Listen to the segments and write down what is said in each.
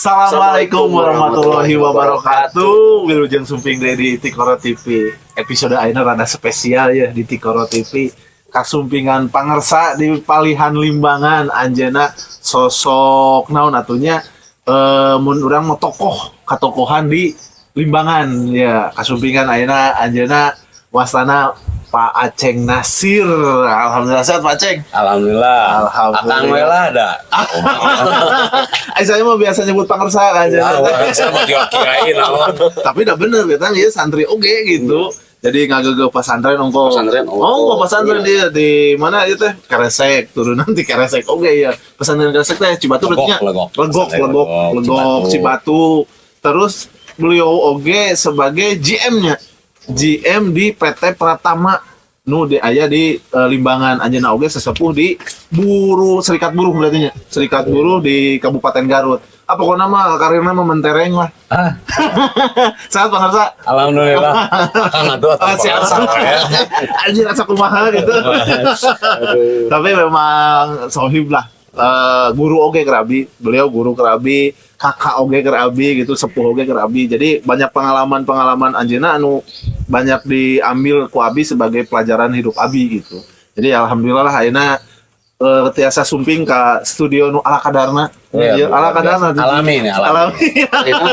Assalamualaikum warahmatullahi wabarakatuh. Wilujeng sumping di Tikoro TV. Episode ayeuna rada spesial ya di Tikoro TV. Kasumpingan pangersa di palihan limbangan anjeuna sosok naon atunya mun urang mah tokoh katokohan di limbangan ya. Kasumpingan ayeuna anjeuna wastana Pak Aceng Nasir. Alhamdulillah sehat Pak Aceng. Alhamdulillah. Akang wela ada. Saya mah biasa nyebut pangersa kan. Saya mau dikirain Tapi udah bener kita ya santri oge gitu. Jadi ngagege pesantren ongko. Pesantren dia di mana itu teh? Karesek, turunan di Karesek oge ya. Pesantren Karesek teh Cibatu berarti nya. Legok Cibatu. Terus beliau oge sebagai GM-nya. GM di PT Pratama nu di aya di Limbangan anjeunna oge sesepuh di Serikat Buruh berarti nya. Serikat Buruh di Kabupaten Garut. Apa kok nama karirna mah mentereng lah. Sehat Bang Harsa? Alhamdulillah. Akang atuh siap. Anjir asa kumaha gitu. Tapi memang sohib lah. Guru oge kerabi, beliau guru kerabi, kakak oge kerabi gitu, sepuh oge kerabi. Jadi banyak pengalaman anjeunna anu banyak diambil ku abi sebagai pelajaran hidup abi gitu. Jadi alhamdulillah lah ayeuna tiasa sumping ka studio nu ala kadarna. Iya, ala kadarna. Alami.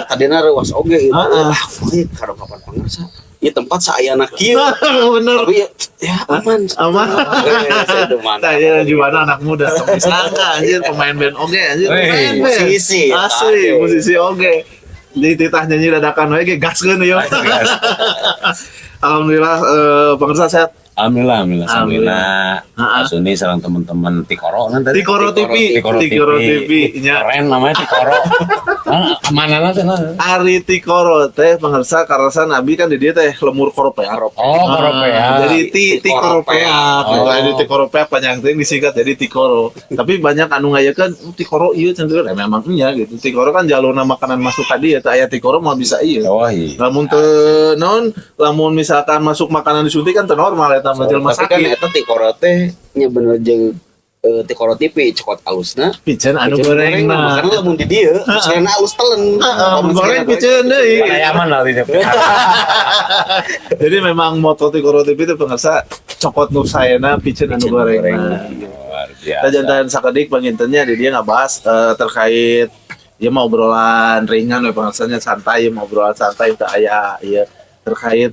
Kadena rewas oge itu. Furit karo kapan pangarsa. Ieu tempat saayana kieu. Bener. Tapi ya aman. Saya gimana anak muda tapi sangka anjir pemain band oge anjir. Musisi. Asli musisi oge. Di titah nyanyi dadakan we ge gaskeun yeuh. Alhamdulillah pangarsa sehat. Alhamdulillah. Asuni sareng teman-teman Tikoro kan tadi. Tikoro TV nya. Keren namanya Tikoro. Manana teh? Ari Tikoro teh pangarsa karasan abi kan di dieu teh lemur koropeak. Koropeak. Jadi Tikoropeak. Di Tikoropeak panjang teh disingkat jadi Tikoro. Tapi banyak anu ngayakeun Tikoro ieu cenah memang nya gitu. Tikoro kan jalurna makanan masuk tadi eta aya Tikoro mah bisa ieu. Lamun teu naon lamun misalkan masuk makanan disuntik kan teu normal eta mah jelema sakit. Tapi kan eta Tikoro teh nya bener jeung Tikoro TV cokot alusna piceun anu goreng mah karena lamun di dieu sarana alus telen goreng piceun deui nyaman lah di. Jadi memang moto Tikoro TV itu pengersa cokot nu saena piceun anu goreng. Luar biasa. Tajantan sakedik pangintennya di dia ngabahas terkait ya mau obrolan ringan we pengersanya santai mau obrolan santai teu aya ieu terkait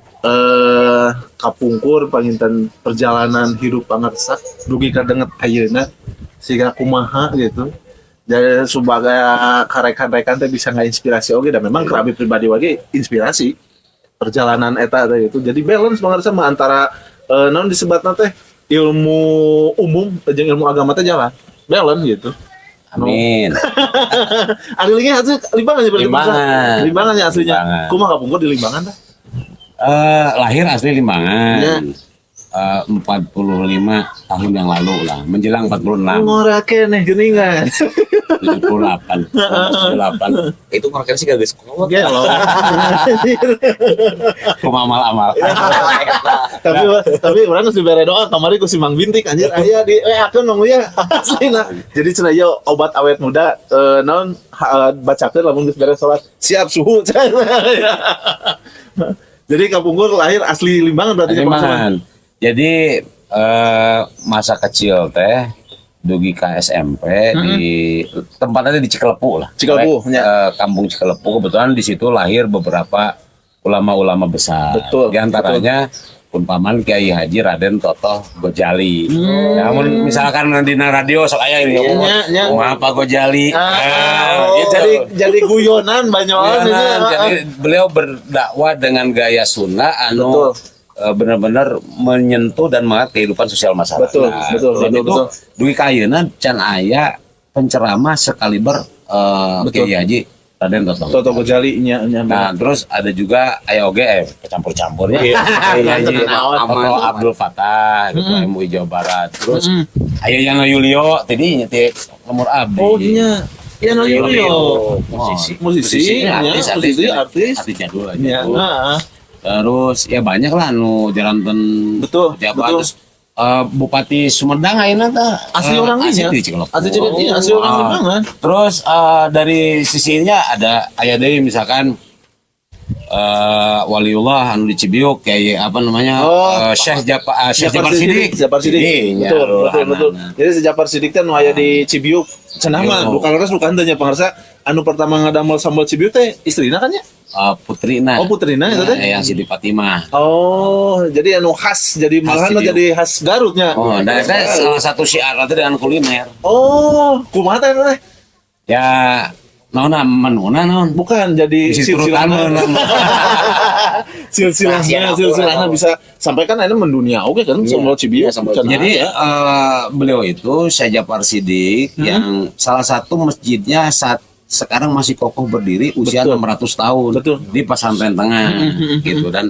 kapungkur panginten perjalanan hidup pangarsa dugi kadenget ayeuna siga kumaha gitu. Jadi sebagai karek-karekan teh bisa ngainspirasi oge dan memang kerabi pribadi wage inspirasi perjalanan eta teh itu. Jadi balance pangarsa mah antara naon disebatna teh ilmu umum jeung ilmu agama teh jalan. Balance gitu. Amin. Aslinya asli Limbangan ya berarti. Limbangan ya aslinya. Kumaha kapungkur di Limbangan teh? Lahir asli Limbangan. 45 tahun yang lalu lah, menjelang 46. Ngorake nih geuningan. 78. Itu market sih guys. Gelo. Kumamal-amal. Tapi urang geus dibere doa kamari ku si Mang Bintik anjir aya di akeun nunggu ya aslina. Jadi cenah ieu obat awet muda naon bacakeun lamun geus beres salat siap suhu. Jadi kapungkur lahir asli Limbangan berarti Limbangan. Jadi masa kecil teh dugi ke SMP di tempatnya di Cikelepu lah. Cikelepu, kampung Cikelepu kebetulan di situ lahir beberapa ulama-ulama besar. Betul. Di antaranya pun paman Kiai Haji Raden Toto Gojali. Namun misalkan di radio sok aya ini apa Gojali. Jadi guyonan banyak jadi beliau berdakwah dengan gaya Sunda anu benar-benar menyentuh dan mengangkat kehidupan sosial masyarakat. Betul. Dugi kayeuna can aya penceramah sekaliber Kiai Haji Raden Toto Gojali nya. Nah, terus ada juga AYOG campur-campur ya. Haji Abdul Fatah Ketua MUI Jawa Barat. Terus aya yang Yulio tadi nya teh nomor abdi. Oh nya. Ya no Yulio. Musisi, artis jadul aja. Terus ya banyak lah anu jalanten betul. Terus Bupati Sumedang ayeuna tah Asli orang asli nya. di Cikalong. Asli orang Limbangan. Terus dari sisinya ada aya deui misalkan waliullah anu di Cibiuk kayak apa namanya Syekh Jafar Sidik. Jafar Sidik. Iya, Betul. Jadi si Jafar Sidik teh nu aya di Cibiuk. Cenah mah bukan teh nya pangarsa anu pertama ngadamel sambal Cibiuk teh istrina kan ya? Putrina. Oh putrina itu teh. Yang Siti Fatimah. Oh, jadi anu khas jadi malahan Cibiuk. jadi khas Garutnya. Oh, dan itu salah satu syiar nanti dengan kuliner. Oh, kumaha teh teh? Ya, naon menuna naon. Bukan jadi silsilahnya. silsilahnya bisa sampai kan ini mendunia oke kan sambal Cibiuk. Jadi beliau itu Syekh Jafar Sidik yang salah satu masjidnya sekarang masih kokoh berdiri usia 600 tahun di Pasantren Tengah gitu dan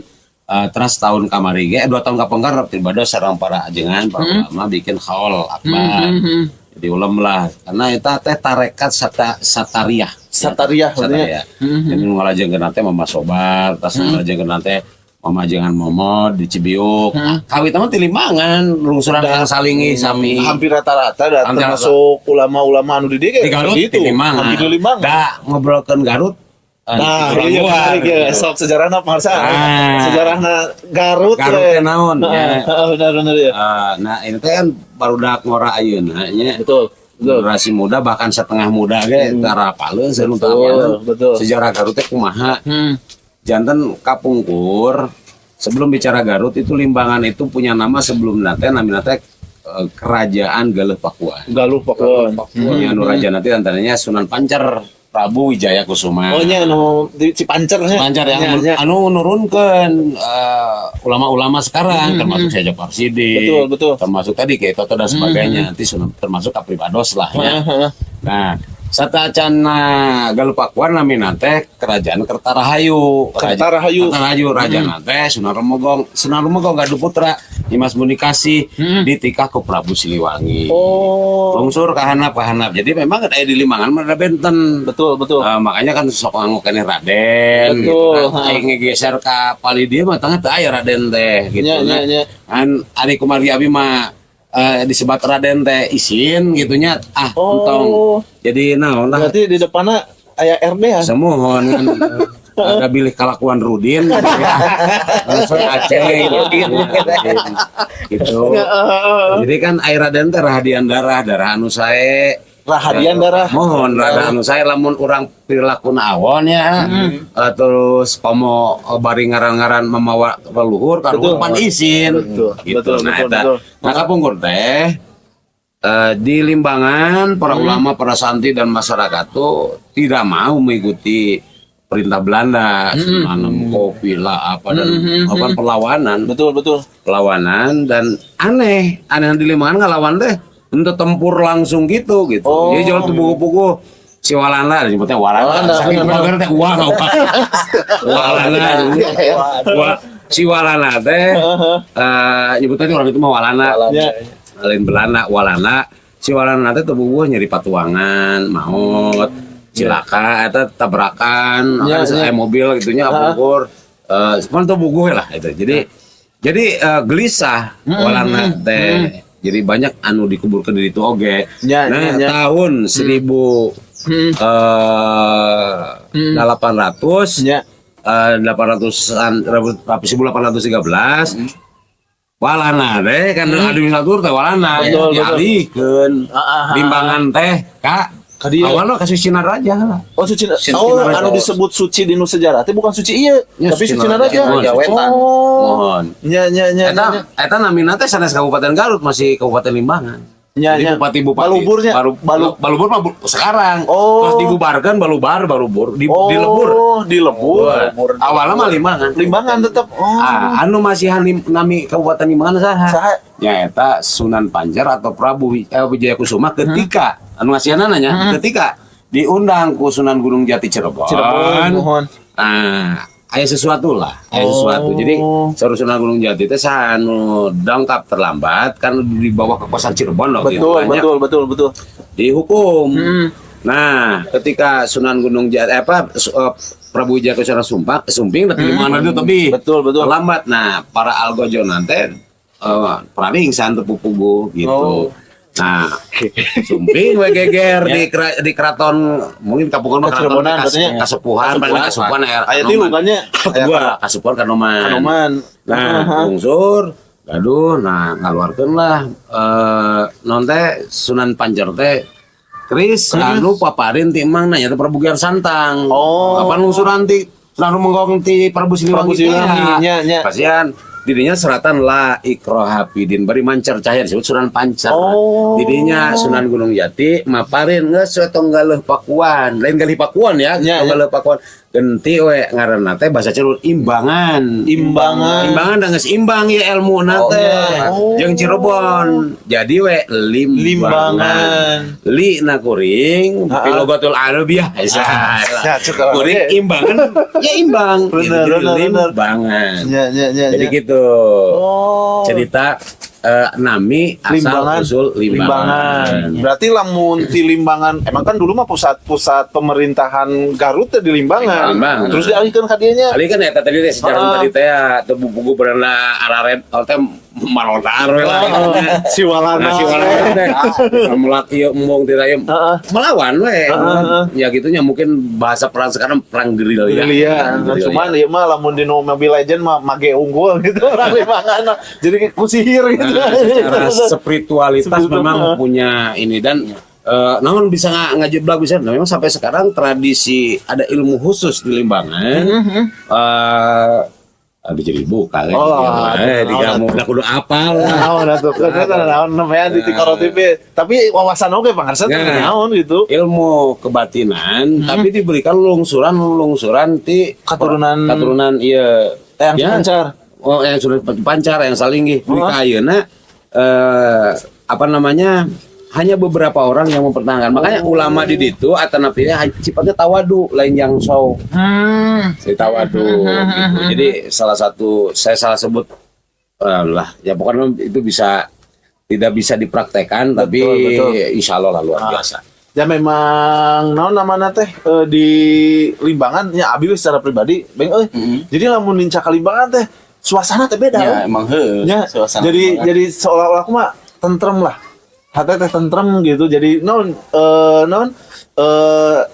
terus tahun kamari ge 2 tahun kapenggar ibadah sareng para ajengan para ulama bikin khaul akbar. Jadi ulam lah karena eta teh tarekat satariah. Jadi ngalajengeun teh Mama Sobar, tas ngalajengeun teh Mama Jangan Momod di Cibiuk. Kawit mah ti Limbangan, lungsuran yang salingi sami. Hampir rata-rata termasuk ulama-ulama anu di dieu di Garut di Limbangan. Hampir di Limbangan. Da ngobrolkeun Garut. Nah, iya, sok sejarahna pangarsa. Sejarahna Garut teh naon ya. Benar ya. Nah, ini teh kan barudak ngora ayeuna nya. Betul. Generasi muda bahkan setengah muda ge tarapaleun seunu betul. Sejarah Garut teh kumaha. Janten kapungkur sebelum bicara Garut itu Limbangan itu punya nama sebelum nate namina teh Kerajaan Galuh Pakuan. Yang anu raja nanti antaranya Sunan Pancer Prabu Wijaya Kusuma. Oh nya anu si Pancer yang anu nurunkeun ulama-ulama sekarang termasuk Syekh Jafar Sidik. Betul. Termasuk tadi kayak Toto dan sebagainya nanti termasuk Kapribados lah ya. Nah, satacana Galuh Pakuan namina teh Kerajaan Kertarahayu. Kertarahayu rajana teh Sunan Rumogong gaduh putra Dimas Munikasi ditikah ku Prabu Siliwangi. Lungsur ka handap. Jadi memang aya di Limbangan ada benten. Betul. Makanya kan sok ngangukene Raden betul. Gitu. Aing ngegeser ka Palidia mah tengah teh aya Raden teh gitu. Nya. Kan Ari Kumari Abi mah disebat Raden teh isin gitunya entong jadi naon lah berarti di depannya aya RD ya semuhun kan ada bilih kalakuan Rudin langsung Aceh gitu jadi kan air Raden teh rahadian darah anu sae rahadian darah mohon rada anu sae lamun urang perilakunna awon ya terus komo bari ngaran-ngaran memawa leluhur karuhun pan isin betul. Nah kapungkur teh di Limbangan para ulama para santri dan masyarakat tuh tidak mau mengikuti perintah Belanda nanam kopi lah apa dan melakukan perlawanan betul perlawanan dan aneh di Limbangan ngelawan teh untuk tempur langsung gitu. Dia jual tuh buku-buku si Walana disebutnya Walana. Saking bager teh Walana. Si Walana teh nyebutnya orang itu mah Walana. Lain Belanda Walana. Si Walana teh tubuh nyeri patuangan, maut, cilaka eta tabrakan, saya mobil gitunya abungkur. Sepan tuh buguh lah itu. Jadi gelisah Walana teh. Jadi banyak anu dikuburkan di itu oge. Tahun 1800 1813 Walana teh kan administratur teh Walana dialihkeun Limbangan teh ka awalnya ka Sucina Raja. Oh Sucina. Anu disebut suci di nu sejarah teh bukan suci ieu, tapi Sucina Raja. Mohon. Nya. Eta namina teh sanes Kabupaten Garut masih Kabupaten Limbangan. Jadi bupati Baluburnya Balubur mah sekarang terus dibubarkan Balubur di Lebur awalnya mah Limbangan tetap anu masih nami Kabupaten Limbangan saha nyaeta Sunan Pancer atau Prabu Wijaya Kusuma ketika anu ngasihanna nanya ketika diundang ku Sunan Gunung Jati Cirebon. Aya sesuatu. Jadi saur Sunan Gunung Jati teh anu dangkap terlambat kan di bawah kekuasaan Cirebon loh. Betul. Dihukum. Nah, ketika Sunan Gunung Jati Prabu Wijaya Kusuma Sumping tapi Limbangan itu tebih. Betul. Terlambat. Nah, para algojo nanti praringsan teu pupugu gitu. Oh. Nah, sumping we geger di keraton mungkin kapungan mah keraton Cirebon katanya. kasepuhan paling kasepuhan Aya tilu kan nya. Dua kasepuhan Kanoman. Kanoman. Nah, lungsur gaduh nah ngaluarkeun lah non teh Sunan Pancer teh Kris anu paparin ti imang nanya teh Prabu Giar Santang. Oh. Apa lungsuran ti Sunan Rumenggong ti Prabu Siliwangi teh. nya. Pasian dirinya seratan la ikroha pidin bari mancar cahaya disebut Sunan Pancar. Oh. Dirinya Sunan Gunung Jati maparin geus we tonggaleuh Pakuan. Lain kali Pakuan ya, Ya, tonggaleuh Pakuan. Genti we ngaranna teh bahasa Cirebon imbangan. Imbangan da geus imbang ya ilmuna teh. Oh. Jeung Cirebon. Jadi we limbangan. Li na kuring pilogatul arabiah. Ya, cukup. Kuring imbangan ya imbang. Bener, Jadi bener. limbangan. Ya. Jadi gitu. Oh. Cerita nami asal Limbangan. usul Limbangan. Berarti lamun di Limbangan, emang kan dulu mah pusat pemerintahan Garut teh di Limbangan. Limbangan. Terus dialihkan ka dieu nya. Kali kan eta tadi teh sejarah tadi teh ya teu buku beranda araret teh marodar we lah. Si Walana. Si Walana teh mulak ieu embong ti raya melawan we. Ya gitunya mungkin bahasa perang sekarang perang gerilya. Iya, cuman ieu mah lamun di Mobile Legend mah mage unggul gitu orang Limbangan. Jadi ku sihir gitu. Secara spiritualitas memang punya ini dan namun bisa ngajeblak bisa. Nah, memang sampai sekarang tradisi ada ilmu khusus di Limbangan. Ada jadi buka kan. Di kamu udah kudu apal lah. Naon atuh naon namanya di Tikaro TV. Tapi wawasan oge pangarsa teh naon gitu. Ilmu kebatinan tapi diberikan lungsuran ti katurunan iya Yang Pancar. Oh, yang sudah Pancar yang Salinggih. Di kayeuna apa namanya? Hanya beberapa orang yang mempertahankan. Makanya ulama di ditu atanapinya sifatnya tawadu lain yang show. Si tawadu gitu. Jadi saya salah sebut lah ya pokoknya itu tidak bisa dipraktekkan tapi insya Allah lah luar biasa. Ya memang naon namana teh di Limbangan ya abi secara pribadi beng Jadi lamun ninca ka Limbangan teh suasana teh beda. Ya emang Ya, suasana. jadi seolah-olah aku mah tentrem lah. Hati teh tentrem gitu. Jadi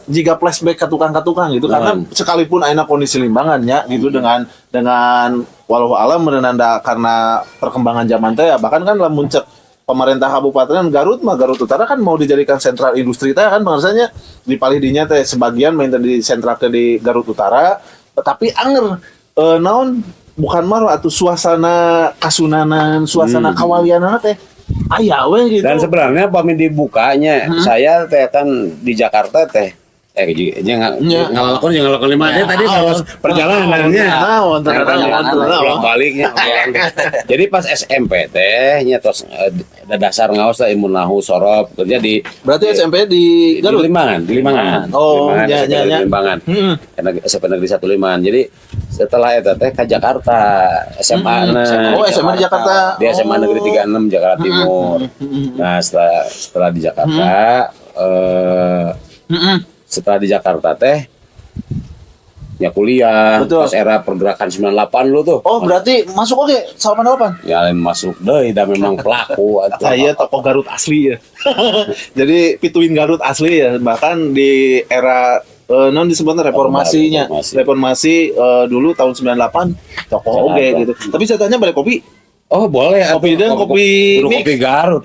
jika flashback ke tukang gitu karena sekalipun ayeuna kondisi Limbangan ya gitu dengan walau alam merenanda karena perkembangan zaman teh bahkan kan lamun cek pemerintah kabupaten Garut Utara kan mau dijadikan sentral industri teh kan bangsanya di Palidinya teh sebagian main di sentral ke di Garut Utara tapi anger naon bukan mah atuh suasana kasunanan suasana kawalianan teh aya we gitu. Dan sebenarnya pamit dibukanya saya teh kan di Jakarta teh ngalakon lima tadi terus perjalanannya baliknya. Jadi pas SMP teh nya tos dasar ngaos lah ilmu nahu sorop kerja di berarti SMP di Garut di Limbangan. Oh ya Limbangan. Karena SMP Negeri 1 Limbangan. Jadi setelah eta teh ke Jakarta SMA SMA di Jakarta. Di SMA Negeri 36 Jakarta Timur. Nah, setelah di Jakarta setelah di Jakarta teh ya kuliah. Betul. Pas era pergerakan 98 lu tuh. Oh, berarti masuk oke 98. Ya lain masuk deui da memang pelaku atuh. Saya tokoh Garut asli ya. Jadi pituin Garut asli ya. Bahkan di era non disebutnya reformasinya. Reformasi dulu tahun 98 tokoh oke gitu. Tapi saya tanya balik kopi. Oh boleh. Kopi dan kopi mix. Kopi Garut.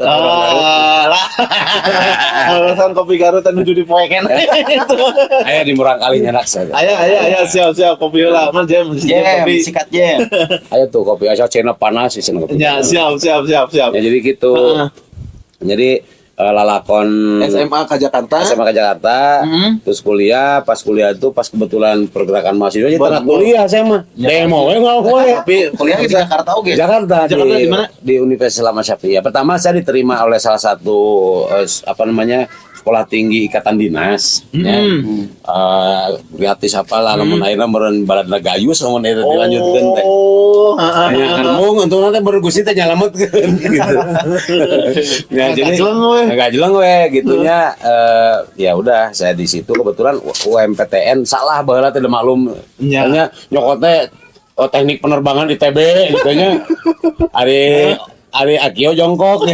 Alasan kopi Garut menuju di poeken. Aya di murang kalinya nak saya. Aya siap kopi lah. Mas jam kopi. Sikat jam. Ayo tuh kopi asal cena panas sih kopi. Ya siap. Ya jadi gitu. Jadi lalakon SMA ke Jakarta. Terus pas kuliah tuh pas kebetulan pergerakan mahasiswa jadi tengah kuliah saya mah demo Tapi kuliah di Jakarta oke. Jakarta di mana? Di Universitas Islam Syafi'i. Pertama saya diterima oleh salah satu sekolah tinggi ikatan dinas gratis apalah lamun ayeuna meureun baladna gayus lamun eta dilanjutkeun teh. Mung untuk nanti baru gusi teh nyalametkeun gitu. Ya jadi agak jeleng we gitunya ya udah saya di situ kebetulan UMPTN salah baheula teh maklum. Hanya nyokot teh teknik penerbangan di TB gitu nya. Ari Akio jongkok.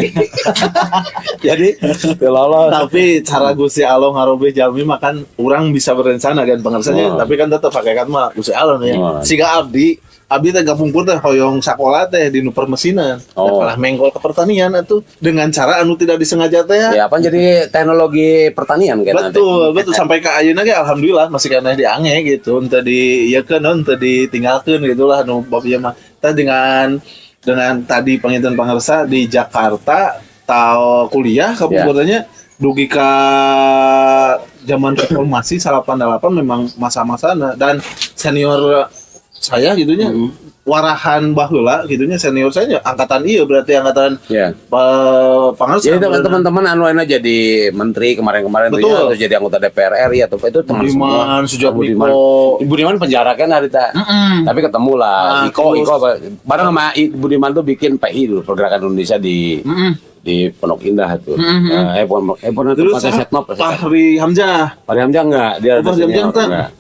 Jadi lolos. Tapi cara Gusti Allah ngarobeh jalmi makan orang bisa berencana kan pengersanya, tapi kan tetap pakai kan mah Gusti Allah ya. Siga abdi teh gabung pun teh hoyong sakola teh di nu permesinan. Malah menggol ke pertanian atuh dengan cara anu tidak disengaja teh. Ya apa jadi teknologi pertanian kan. Betul sampai ke ayeuna ge alhamdulillah masih kana diange gitu. Teu dieukeun teu ditinggalkeun gitulah anu bab ieu mah. Teh dengan tadi penginten pangarsa di Jakarta tau kuliah kabupatennya dugi ka zaman reformasi 88 memang masa-masana dan senior saya gitunya warahan baheula gitunya senior saya angkatan berarti angkatan pangarsa. Jadi teman-teman anu jadi menteri kemarin-kemarin tuh ya, atau jadi anggota DPR RI atau itu teman semua. Budiman penjara kan hari tapi ketemu lah Iko bareng sama Budiman tuh bikin PI dulu Pergerakan Indonesia di Pondok Indah itu. Terus Fahri Hamzah enggak dia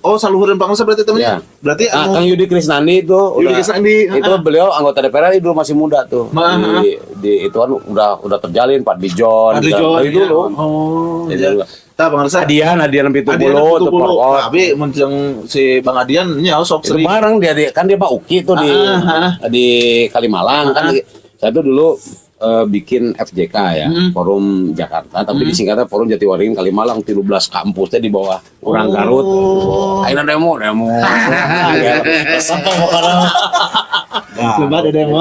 saluhureun pangarsa berarti temannya. Berarti Kang Yudi Krisnandi itu itu beliau anggota DPR RI dulu masih muda tuh. Di itu kan udah terjalin Pak Dijon dari dulu. Tah pangarsa Adian Pitu Bulu tuh tapi muncul si Bang Adian nya sok sering. Bareng dia mah Uki tuh di Kalimalang kan. Saya tuh dulu bikin FJK ya, Forum Jakarta, tapi disingkatnya Forum Jatiwaringin Kalimalang 13 kampusnya di bawah orang Garut. Aina demo. Sampai pokoknya. Coba ada demo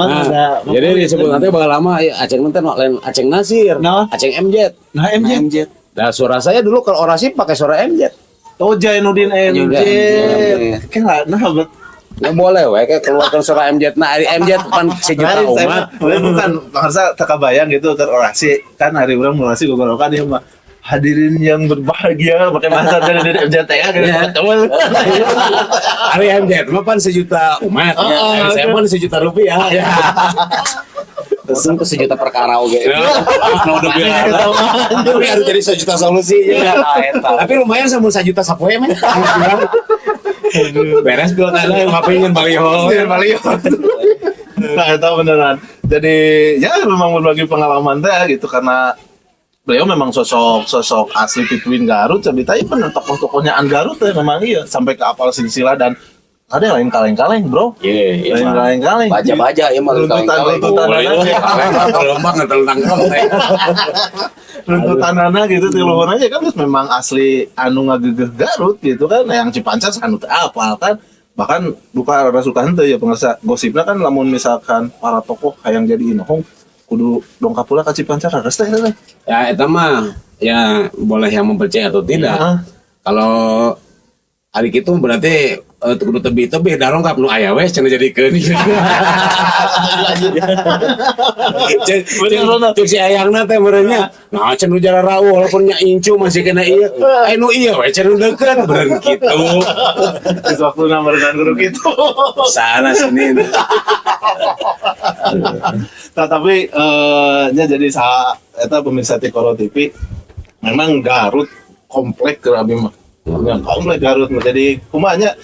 jadi disebut nanti bakal lama Aceng nanti lain Aceng Nasir, Aceng MJ. MJ. Nah, suara saya dulu kalau orasi pakai suara MJ. Jainuddin MJ. Kan Nggak boleh, kayak keluarkan suara MJ. Nah, MJ kan sejuta umat. Bukan, maksudnya tak kebayang gitu terorasi. Kan hari orang orasi gogorokan dia mah hadirin yang berbahagia pakai bahasa dari MJ ya gitu. Hari MJ mah kan sejuta umat. Saya pun sejuta rupiah ya. Terus sejuta perkara oke. Nah, udah bilang tapi harus jadi sejuta solusi ya. Tapi lumayan sama 1 juta sapoe mah. Beres dulu ada yang ngapain baliho. Nah, itu beneran. Jadi ya memang berbagi pengalaman teh gitu karena beliau memang sosok asli Pituin Garut. Jadi tadi bener tokoh-tokohnya Garut teh memang iya sampai ke apal silsilah dan ada yang lain kaleng-kaleng bro. Iya. Lain kaleng-kaleng. Baja-baja ya mah runtutanana gitu di luhur aja kan terus memang asli anu ngagegeh Garut gitu kan yang Cipancas anu teu apal kan bahkan buka rasukan teh ya pengersa gosipnya kan lamun misalkan para tokoh hayang jadi inohong kudu dongkap pula ka Cipancas harus teh ya eta mah ya boleh yang mempercayai atau tidak kalau hari itu berarti kudu tebih darong kap nu aya we cenah jadikeun. Cek si ayangna teh merenya. Nah cenah jara rawuh walaupun nya incu masih kena ieu. Nu ieu we cenah deukeut beureun kitu. Geus waktuna meureunan guru kitu. Sana sini. Tapi nya jadi eta pemirsa Tikoro TV memang Garut komplek ke abi mah. Yang komplek Garut jadi kumanya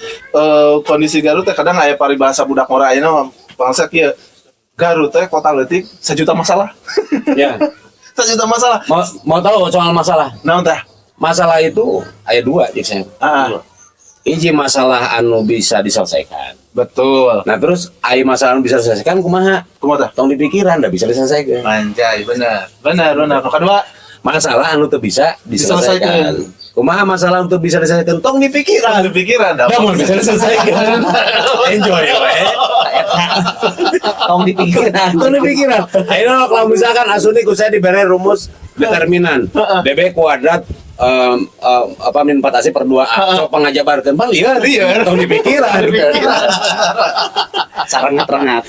kondisi Garut teh kadang aya paribahasa budak mora ayeuna bangsa kieu Garut teh kota leutik 1 juta masalah. Ya. 1 juta masalah. Mau tahu soal masalah? Naon teh? Masalah itu aya 2 jeung saya. Hiji masalah anu bisa diselesaikan. Betul. Nah terus aya masalah anu bisa diselesaikan kumaha? Kumaha teh? Tong dipikiran da bisa diselesaikan. Anjay, benar. Nu kedua masalah anu teu bisa diselesaikan. Kumaha masalah untuk bisa diselesaikan tong di pikiran dah mau bisa diselesaikan. Enjoy we. Tong di pikiran. Ayeuna kalau misalkan asuni ku saya dibere rumus determinan DB kuadrat min 4AC per 2A sok pangajabarkeun bang lieur tong di pikiran. Sarangat-rangat.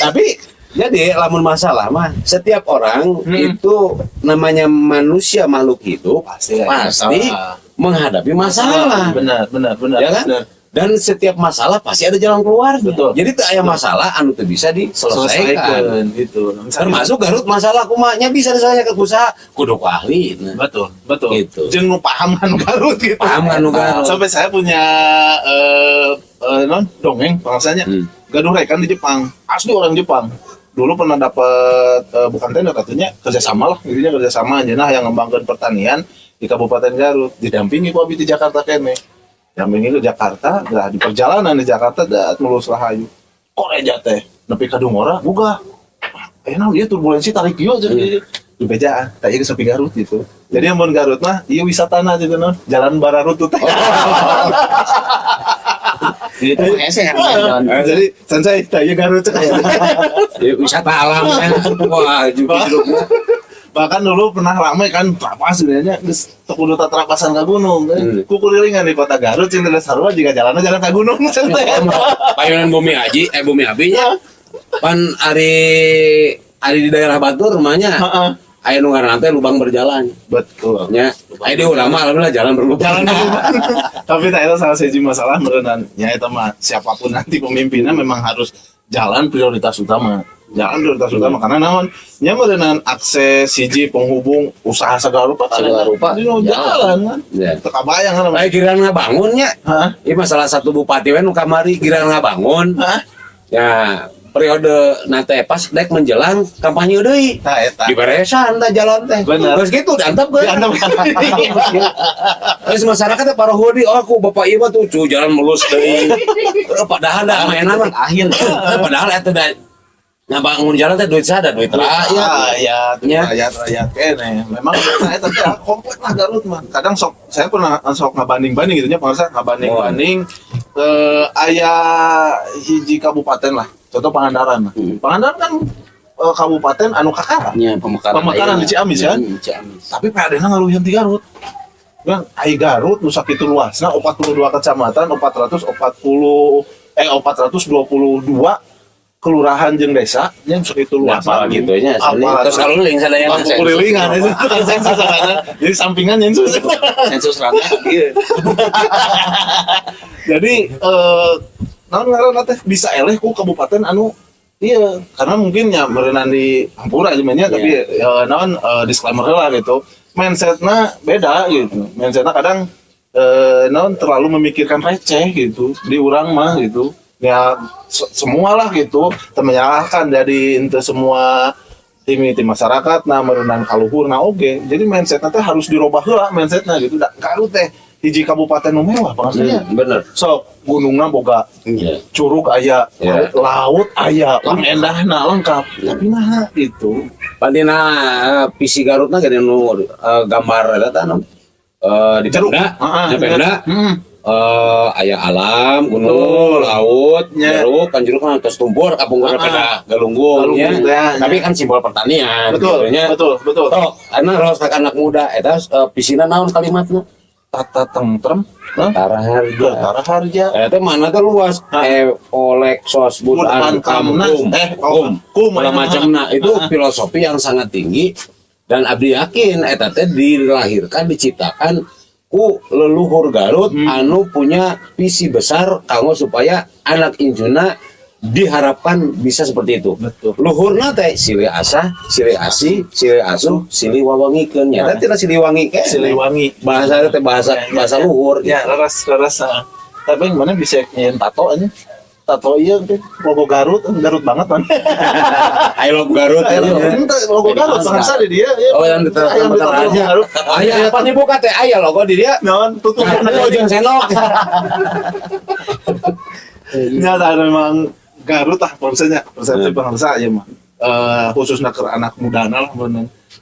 Tapi jadi lamun masalah mah setiap orang itu namanya manusia makhluk hidup pasti menghadapi masalah. Benar. Ya kan? Benar. Dan setiap masalah pasti ada jalan keluar. Betul. Jadi teu aya masalah anu teu bisa diselesaikan gitu. Termasuk Garut masalah kumanya bisa diselesaikan usaha kudu ku ahli. Betul. Gitu. Jeung nu paham anu Garut gitu. Paham anu Garut. Sampai saya punya non dongeng bahasanya. Gaduh rekan di Jepang, asli orang Jepang. Dulu pernah dapat bukan tender katanya kerjasama lah, intinya kerjasama aja nah yang ngembangkan pertanian di Kabupaten Garut, didampingi ku abdi di Jakarta kene. Dampingi ke Jakarta, dah di perjalanan di Jakarta dah mulus rahayu. Kok reja teh nepi ka Dungora boga. Enak dia turbulensi tarik ieu jadi di bejaan, tadi ke sepi Garut gitu. Jadi yang mun Garut mah ieu wisatana gitu non, jalan Bararut tuh teh. Itu hese kan. Jadi sansai tanya Garut cek aya. Wisata alam kan. Wah, juga Bahkan dulu pernah ramai kan trapas sebenarnya geus teu kudu tatrapasan ka gunung. Kukurilingan di kota Garut cing teh sarua jika jalanna jalan ka gunung santai. Payunan Bumi Haji, Bumi Abinya. Pan ari di daerah Batur rumahnya. Heeh. Aya nu ngaranna teh lubang berjalan. Betul. Nya, aya di urang mah alhamdulillah jalan berlubang. Jalan tapi tak itu salah satu masalah merenang ya itu mah siapapun nanti pemimpinnya memang harus jalan prioritas utama karena naon nya merenang akses hiji penghubung usaha segala rupa di jalan kan teu kabayang kan Aya giran ngabangun nya. Heeh. Ieu mah salah satu bupati we nu kamari giran ngabangun. Ya, periode nate pas dek menjelang kampanye deui. Tah eta Diberesan tah jalan teh. Bener. Geus kitu diantep ge. Terus masyarakat teh paroho deui, oh aku bapak ieu mah tuh cu jalan mulus deui. Padahal da mainan mah akhir. Padahal eta da ngabangun jalan teh duit sada, duit rakyat. Rakyat kene. Memang eta teh komplek lah Garut mah. Kadang saya pernah ngabanding-banding gitu nya pengarsa ngabanding-banding aya hiji kabupaten lah. Contoh Pangandaran. Pangandaran kan kabupaten anu kakara. Nya Pemekaran di Ciamis kan. Tapi PAD-na ngaluhyan ti Garut. Kan ai Garut nu sakitu luasna 42 kecamatan, 422 kelurahan jeung desa yang sakitu luasna Apa gitu nya. Terus kaluling sadayana kulilingan itu kan sensus sana. Jadi sampingan sensus. sensus rata. Jadi naon ngaranna teh bisa eleh ku kabupaten anu iya karena mungkin ya merenang di Ampura aja mainnya tapi ya naon disclaimer lah gitu mindsetnya beda gitu mindsetnya kadang naon terlalu memikirkan receh gitu di urang mah gitu ya semua lah gitu menyalahkan dari ente semua tim masyarakat nah merenang kaluhur nah oke jadi mindsetnya teh harus dirubah heula mindsetnya gitu da Garut teh hiji kabupaten nu mewah maksudnya bener. so gunungna boga curug aya laut aya endahna lengkap tapi nah itu Pandina visi Garutna gede nu gambar eta anu di Pemda, di Pemda. Aya alam, gunung, laut, jeruk, kan jeruk kan terus tumpur, kapung pada galunggung nya. Tapi kan simbol pertanian. Betul. Toh, karena harus anak muda eta visina naon kalimatna? Tata tentrem, Tara harja. Eta mana teh luas. Olek sosbudan kampung. Segala macamna itu filosofi yang sangat tinggi dan abdi yakin eta teh dilahirkan diciptakan ku leluhur Garut anu punya visi besar kanggo supaya anak injuna diharapkan bisa seperti itu. Betul. Luhurna teh silih asah, silih asih, silih asuh, silih wawangikeun. Nya teh silih wangi ke. Silih wangi. Bahasa teh bahasa luhur. Ya, laras. Tapi mana bisa nyen tato aja. Tato ieu teh logo Garut banget man. I love Garut. Logo Garut bangsa di dia. Oh, yang ditato Garut. Aya apa nih buka teh aya logo di dia. Naon tutup jeung senok. Nyata memang Garut lah persepsi bangsa aja mah khususnya ke anak muda lah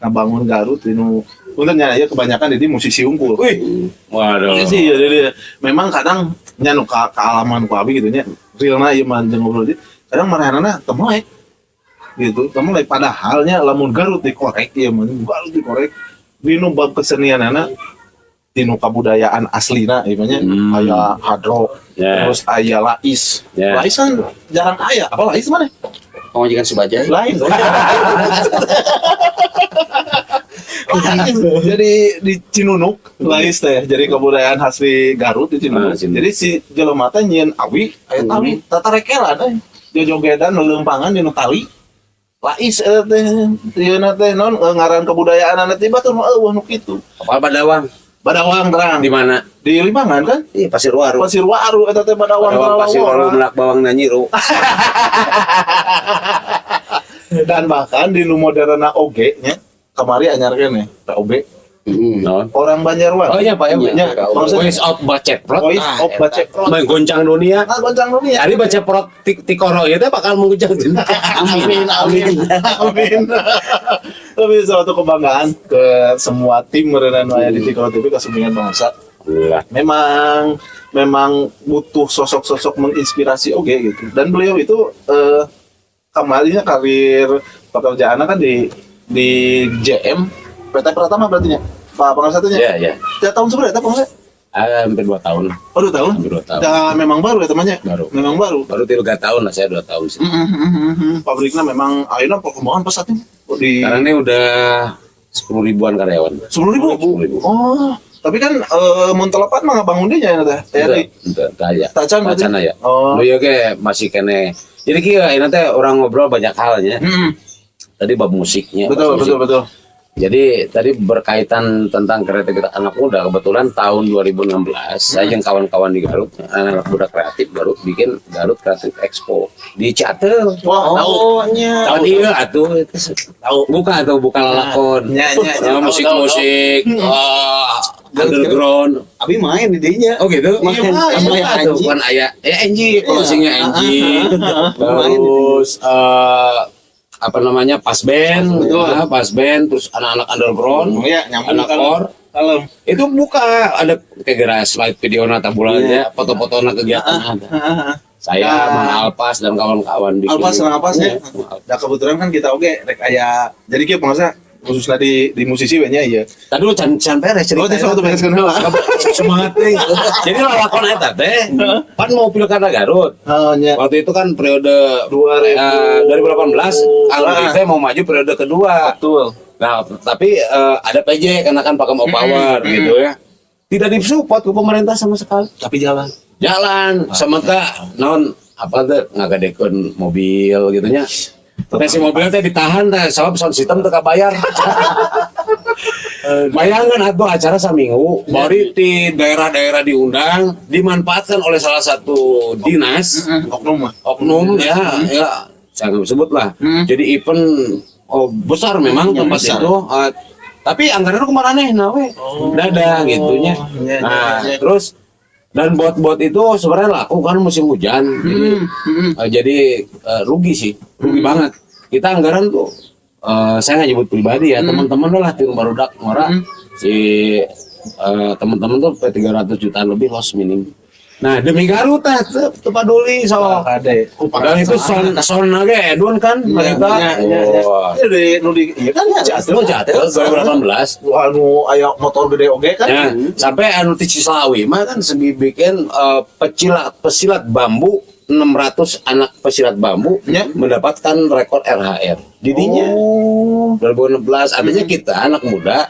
ngabangun Garut ini untuknya ya kebanyakan jadi musisi unggul. Waduh. Sih jadi memang kadang nyanu kealaman ku abi gitu nya realna ieu mah jeung ngobrol di kadang marahanana teu melek gitu teu melek padahalnya lamun Garut dikorek ieu mah Garut dikorek dinu bab kesenianana dinu kabudayaan aslina ieu aya hadro terus aya lais. Lais kan jarang aya. Apa lais mana? Pamajikan Subajai. Lain. Jadi di Cinunuk lais teh. Jadi kebudayaan khas di Garut di Cinunuk. Jadi si jelema teh nyieun awi, aya tawi, tatarekelan teh. Jojogedan leuleumpangan dinu tali. Lais teh. Tieuna teh non ngaran kebudayaan teh batur mah eueuh nu kitu. Kapal Badawang. Badawang terang. Di mana? Di Limbangan kan? Iya, Pasir Waru. Pasir Waru eta teh Badawang Pasir Waru Talawang. melak bawang na nyiru. Dan bahkan di nu moderna oge nya kamari anyar keneh ta oge Non. orang Banjarwan. Oh iya Pak ya. Nya, maksudnya Voice of Baceprot. Voice of Baceprot. Menggoncang dunia. Nah, goncang dunia. Hari Baceprot tikoro ya teh bakal menggoncang dunia. Amin, amin, amin. Tapi suatu kebanggaan ke semua tim merenang aya di Tikoro TV Kasumbingan Bangsa. Alhamdulillah. Memang butuh sosok-sosok menginspirasi oke gitu. Dan beliau itu kemarinnya karir pekerjaannya kan di JM PT Pratama berarti nya. Pak Pengasatunya. Iya, iya. Tiap tahun seberapa Pak? Hampir 2 tahun. Oh 2 tahun? Hampir 2 tahun. Nah, memang baru ya temannya? Baru. Memang baru. Baru 3 tahun lah, saya 2 tahun sih. Pabriknya memang akhirnya perkembangan pesat nih. Di Sekarang ini udah 10 ribuan karyawan. 10.000? 10.000. Oh, tapi kan Montelapat mah bangun dia nya teh. Untuk daya. Tacan berarti? Tacan ya. Oh. Lu ya ke masih kene. Jadi kia ini teh orang ngobrol banyak halnya. Tadi bab musiknya. Betul, bab musik. betul. Jadi tadi berkaitan tentang kreativitas anak muda. Kebetulan tahun 2016 saya yang kawan-kawan di Garut, anak muda kreatif baru bikin Garut Creative Expo di Ciatel. Wah, tahunya. Tahun iya atuh itu tahu buka lalakon. Nya. Musik-musik underground. Abi main di dinya. Oh gitu. Main sama Iya, Anji. tuh kan aya Anji, closingnya Anji. Terus apa namanya pas band, pas band, terus anak-anak underground, Iya, nyambung anak kan. core. Kalem. Itu buka ada kayak gara slide video nata bulannya, foto-foto anak kegiatan ada. Saya, Mang Alpas dan kawan-kawan bikin. Alpas sama Alpas ya. Iya. Nah kebetulan kan kita oke rek aya. Jadi kieu pangsa khususnya di musisi we nya ieu. Tadi lu can beres cerita. Oh, teh sok bereskeun heula. Semangat nih. Jadi lalakon eta teh pan mau pilkada Garut. Oh nya. Waktu itu kan periode 2018 Aldi teh mau maju periode kedua. Betul. Nah, tapi ada PJ karena kan pakai mau power gitu ya. Tidak disupport ke pemerintah sama sekali. Tapi jalan. Jalan sementara non apa tuh ngagadekeun mobil gitu nya. Teh si mobilnya teh ditahan teh sabab sound system teu kabayar. Bayangkan atuh acara saminggu, baru di daerah-daerah diundang, dimanfaatkan oleh salah satu dinas, oknum ya, saya nggak sebut lah. Jadi event besar memang tempat besar. itu, tapi anggarannya kemana nih, nawe, dadah gitunya. Nah, terus dan bot-bot itu sebenarnya laku kan musim hujan, jadi rugi sih, rugi banget. Kita anggaran tuh, saya nggak nyebut pribadi ya, teman-teman lah tim barudak ngora si teman-teman tuh 300 jutaan lebih loss minim. Nah demi Garut tuh peduli so. Dan itu son lagi Edwin kan mereka. Wah. Iya kan Jatuh 2018. Anu aya motor gede oge kan. Ya, sampai anu di Cislawi mah kan segi bikin pesilat bambu 600 anak pesilat bambu mendapatkan rekor RHR. Didinya 2016 artinya kita anak muda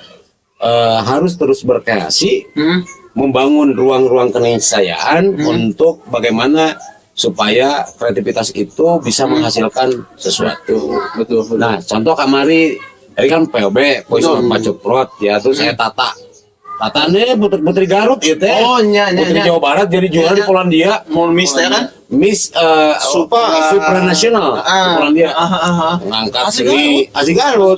harus terus berkreasi, membangun ruang-ruang keniscayaan untuk bagaimana supaya kreativitas itu bisa menghasilkan sesuatu. Betul. Nah, contoh kamari ini kan POB, Voice of Baceprot ya, terus saya Tatane putri Garut ya teh. Oh nya. Putri Jawa Barat jadi juara di Polandia. Mau Miss teh kan? Miss supranasional Polandia. Ngangkat seni asli Garut.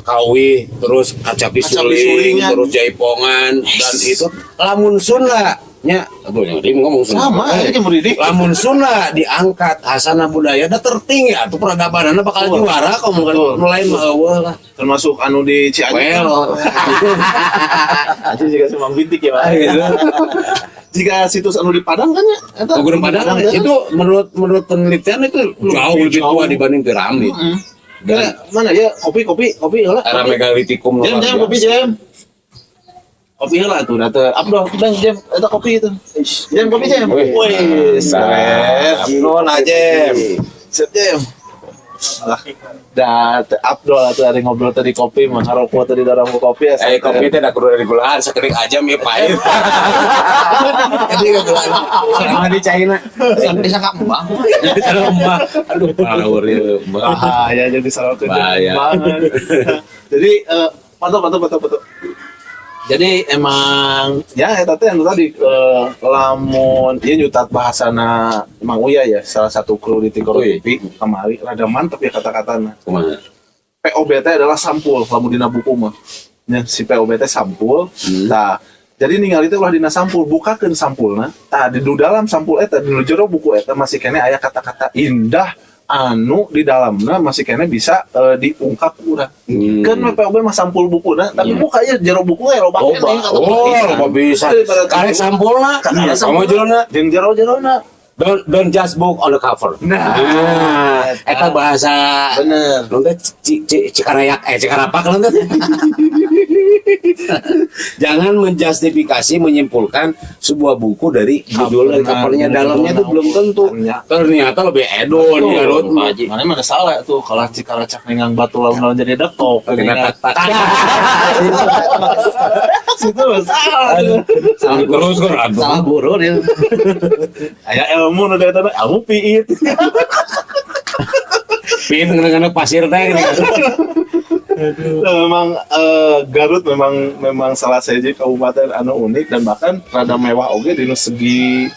Kawi, terus kaca pisuling, terus jaipongan dan itu lamun Sunda nya. Aduh, jadi ngomong Sunda. Sama aja murid. Lamun Sunda diangkat hasanah budaya da tertinggi atuh peradabanana bakal juara kalau mulai eueuh lah. Termasuk anu di Cianjur. Aja juga Semang Bintik ya, Pak. Gitu. Jika situs anu di Padang kan ya? Gunung Padang itu menurut penelitian itu jauh lebih tua dibanding piramid. Dan mana ya kopi lah. Era megalitikum. Jam kopi jam. Kopi lah tuh, data Abdul, jam, eta kopi itu. Jam kopi jam. Wih, seret. Abdul aja. Set jam. Abdul atau ada ngobrol tadi kopi, mengharapkan tadi dalam kopi ya. Kopi itu ada kudu dari gulahan, sekerik aja ya pahit. Jadi gulahan. Sama di China. Sampai sakap mbak. Jadi sarembah. Aduh, power ya, Mbak. Bahaya jadi sarau Bahaya. Jadi, betul. Jadi emang ya eta teh anu tadi lamun ieu nyutat bahasana Mang Uya ya, salah satu kru di Tikoro TV kamari rada mantep ya kata-katana. Kumaha? POBT adalah sampul lamun dina buku mah. Nya si POBT sampul. Nah, jadi ningali teh ulah dina sampul, bukakeun sampulna. Tah di dalam sampul eta di jero buku eta masih kene aya kata-kata indah anu di dalamnya masih kena bisa diungkap urang. Kan POB mah sampul bukuna, tapi buka ya jero buku ya loba kene. Loba bisa. Karek sampulna, sama jerona, jeung jero-jerona. Don't just book on the cover. Nah, eta bahasa bener. Nonton Cikarayak, Cikarapak nonton. Jangan menjustifikasi, menyimpulkan sebuah buku dari judul dan covernya, dalamnya itu belum tentu. Ternyata lebih edon ya, Rut. Mana mana salah tuh kalau Cikaracak nengang batu lawan jadi dekok. Situ salah. Salah terus kan. Salah guru dia. Aya ilmu nu eta ilmu piit. Piit dengan pasir teh. Memang Garut memang salah satu kabupaten anu unik dan bahkan rada mewah oge di segi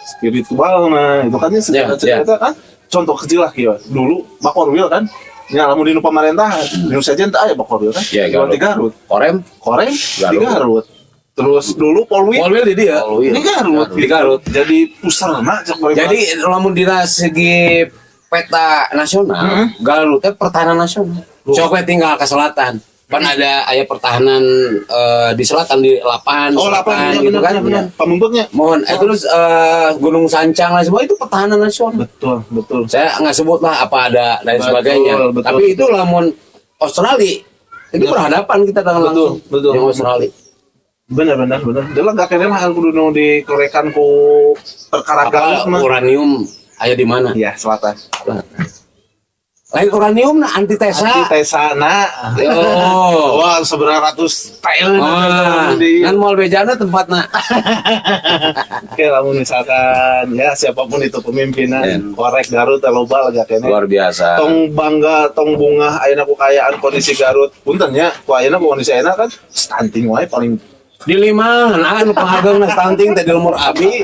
spiritual. Nah itu kan cerita kan contoh kecil lah kieu dulu Bakorwil kan nya lamun di pemerintahan di Sejen teh aya Bakorwil kan di Garut Korem di Garut terus dulu Polwil di dia di Garut jadi pusarna jadi lamun dina segi peta nasional Garut teh pertahanan nasional. Coba tinggal ke selatan, kan ada pertahanan di selatan di Lapan, Lapan gitu kan, Pamumputnya. Mohon, terus Gunung Sancang lah semua itu pertahanan nasional. Betul. Saya nggak sebut lah apa ada dan sebagainya. Betul. Tapi itu lamun Australia itu berhadapan kita dengan langsung dengan Australia. Benar. Jelas nggak kira mah kudu nu dikorekan ku perkara Garut mah. Uranium aya di mana? Iya, selatan. Lain uranium na antitesa na. Wah, seberapa ratus tahun kan moal bejana tempatna. Oke, lamun misalkan ya siapapun itu pemimpinnya korek Garut loba lega kene. Luar biasa. Tong bangga, tong bunga ayeuna kekayaan kondisi Garut. Punten nya, ku ayeuna kondisi ayeuna kan stunting wae paling di lima anu pangagengna stunting teh di umur abi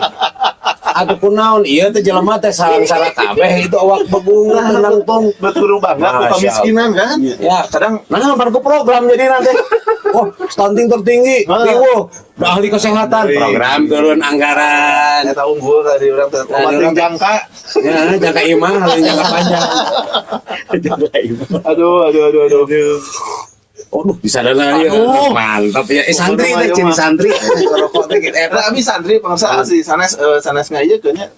ataupun naon ieu teh jelema teh sarang-sarang kabeh itu awak begung tenang tong betul bangga ku kemiskinan kan ya kadang nah baru program jadi nanti stunting tertinggi riwo ahli kesehatan program turun anggaran eta unggul tadi urang teh penting jangka ya jangka imah jangka panjang aduh bisa dana ya. Mantap ya. Santri teh ciri santri. Rokok teh gitu. Abi santri pangsa si sanes ngaya kayaknya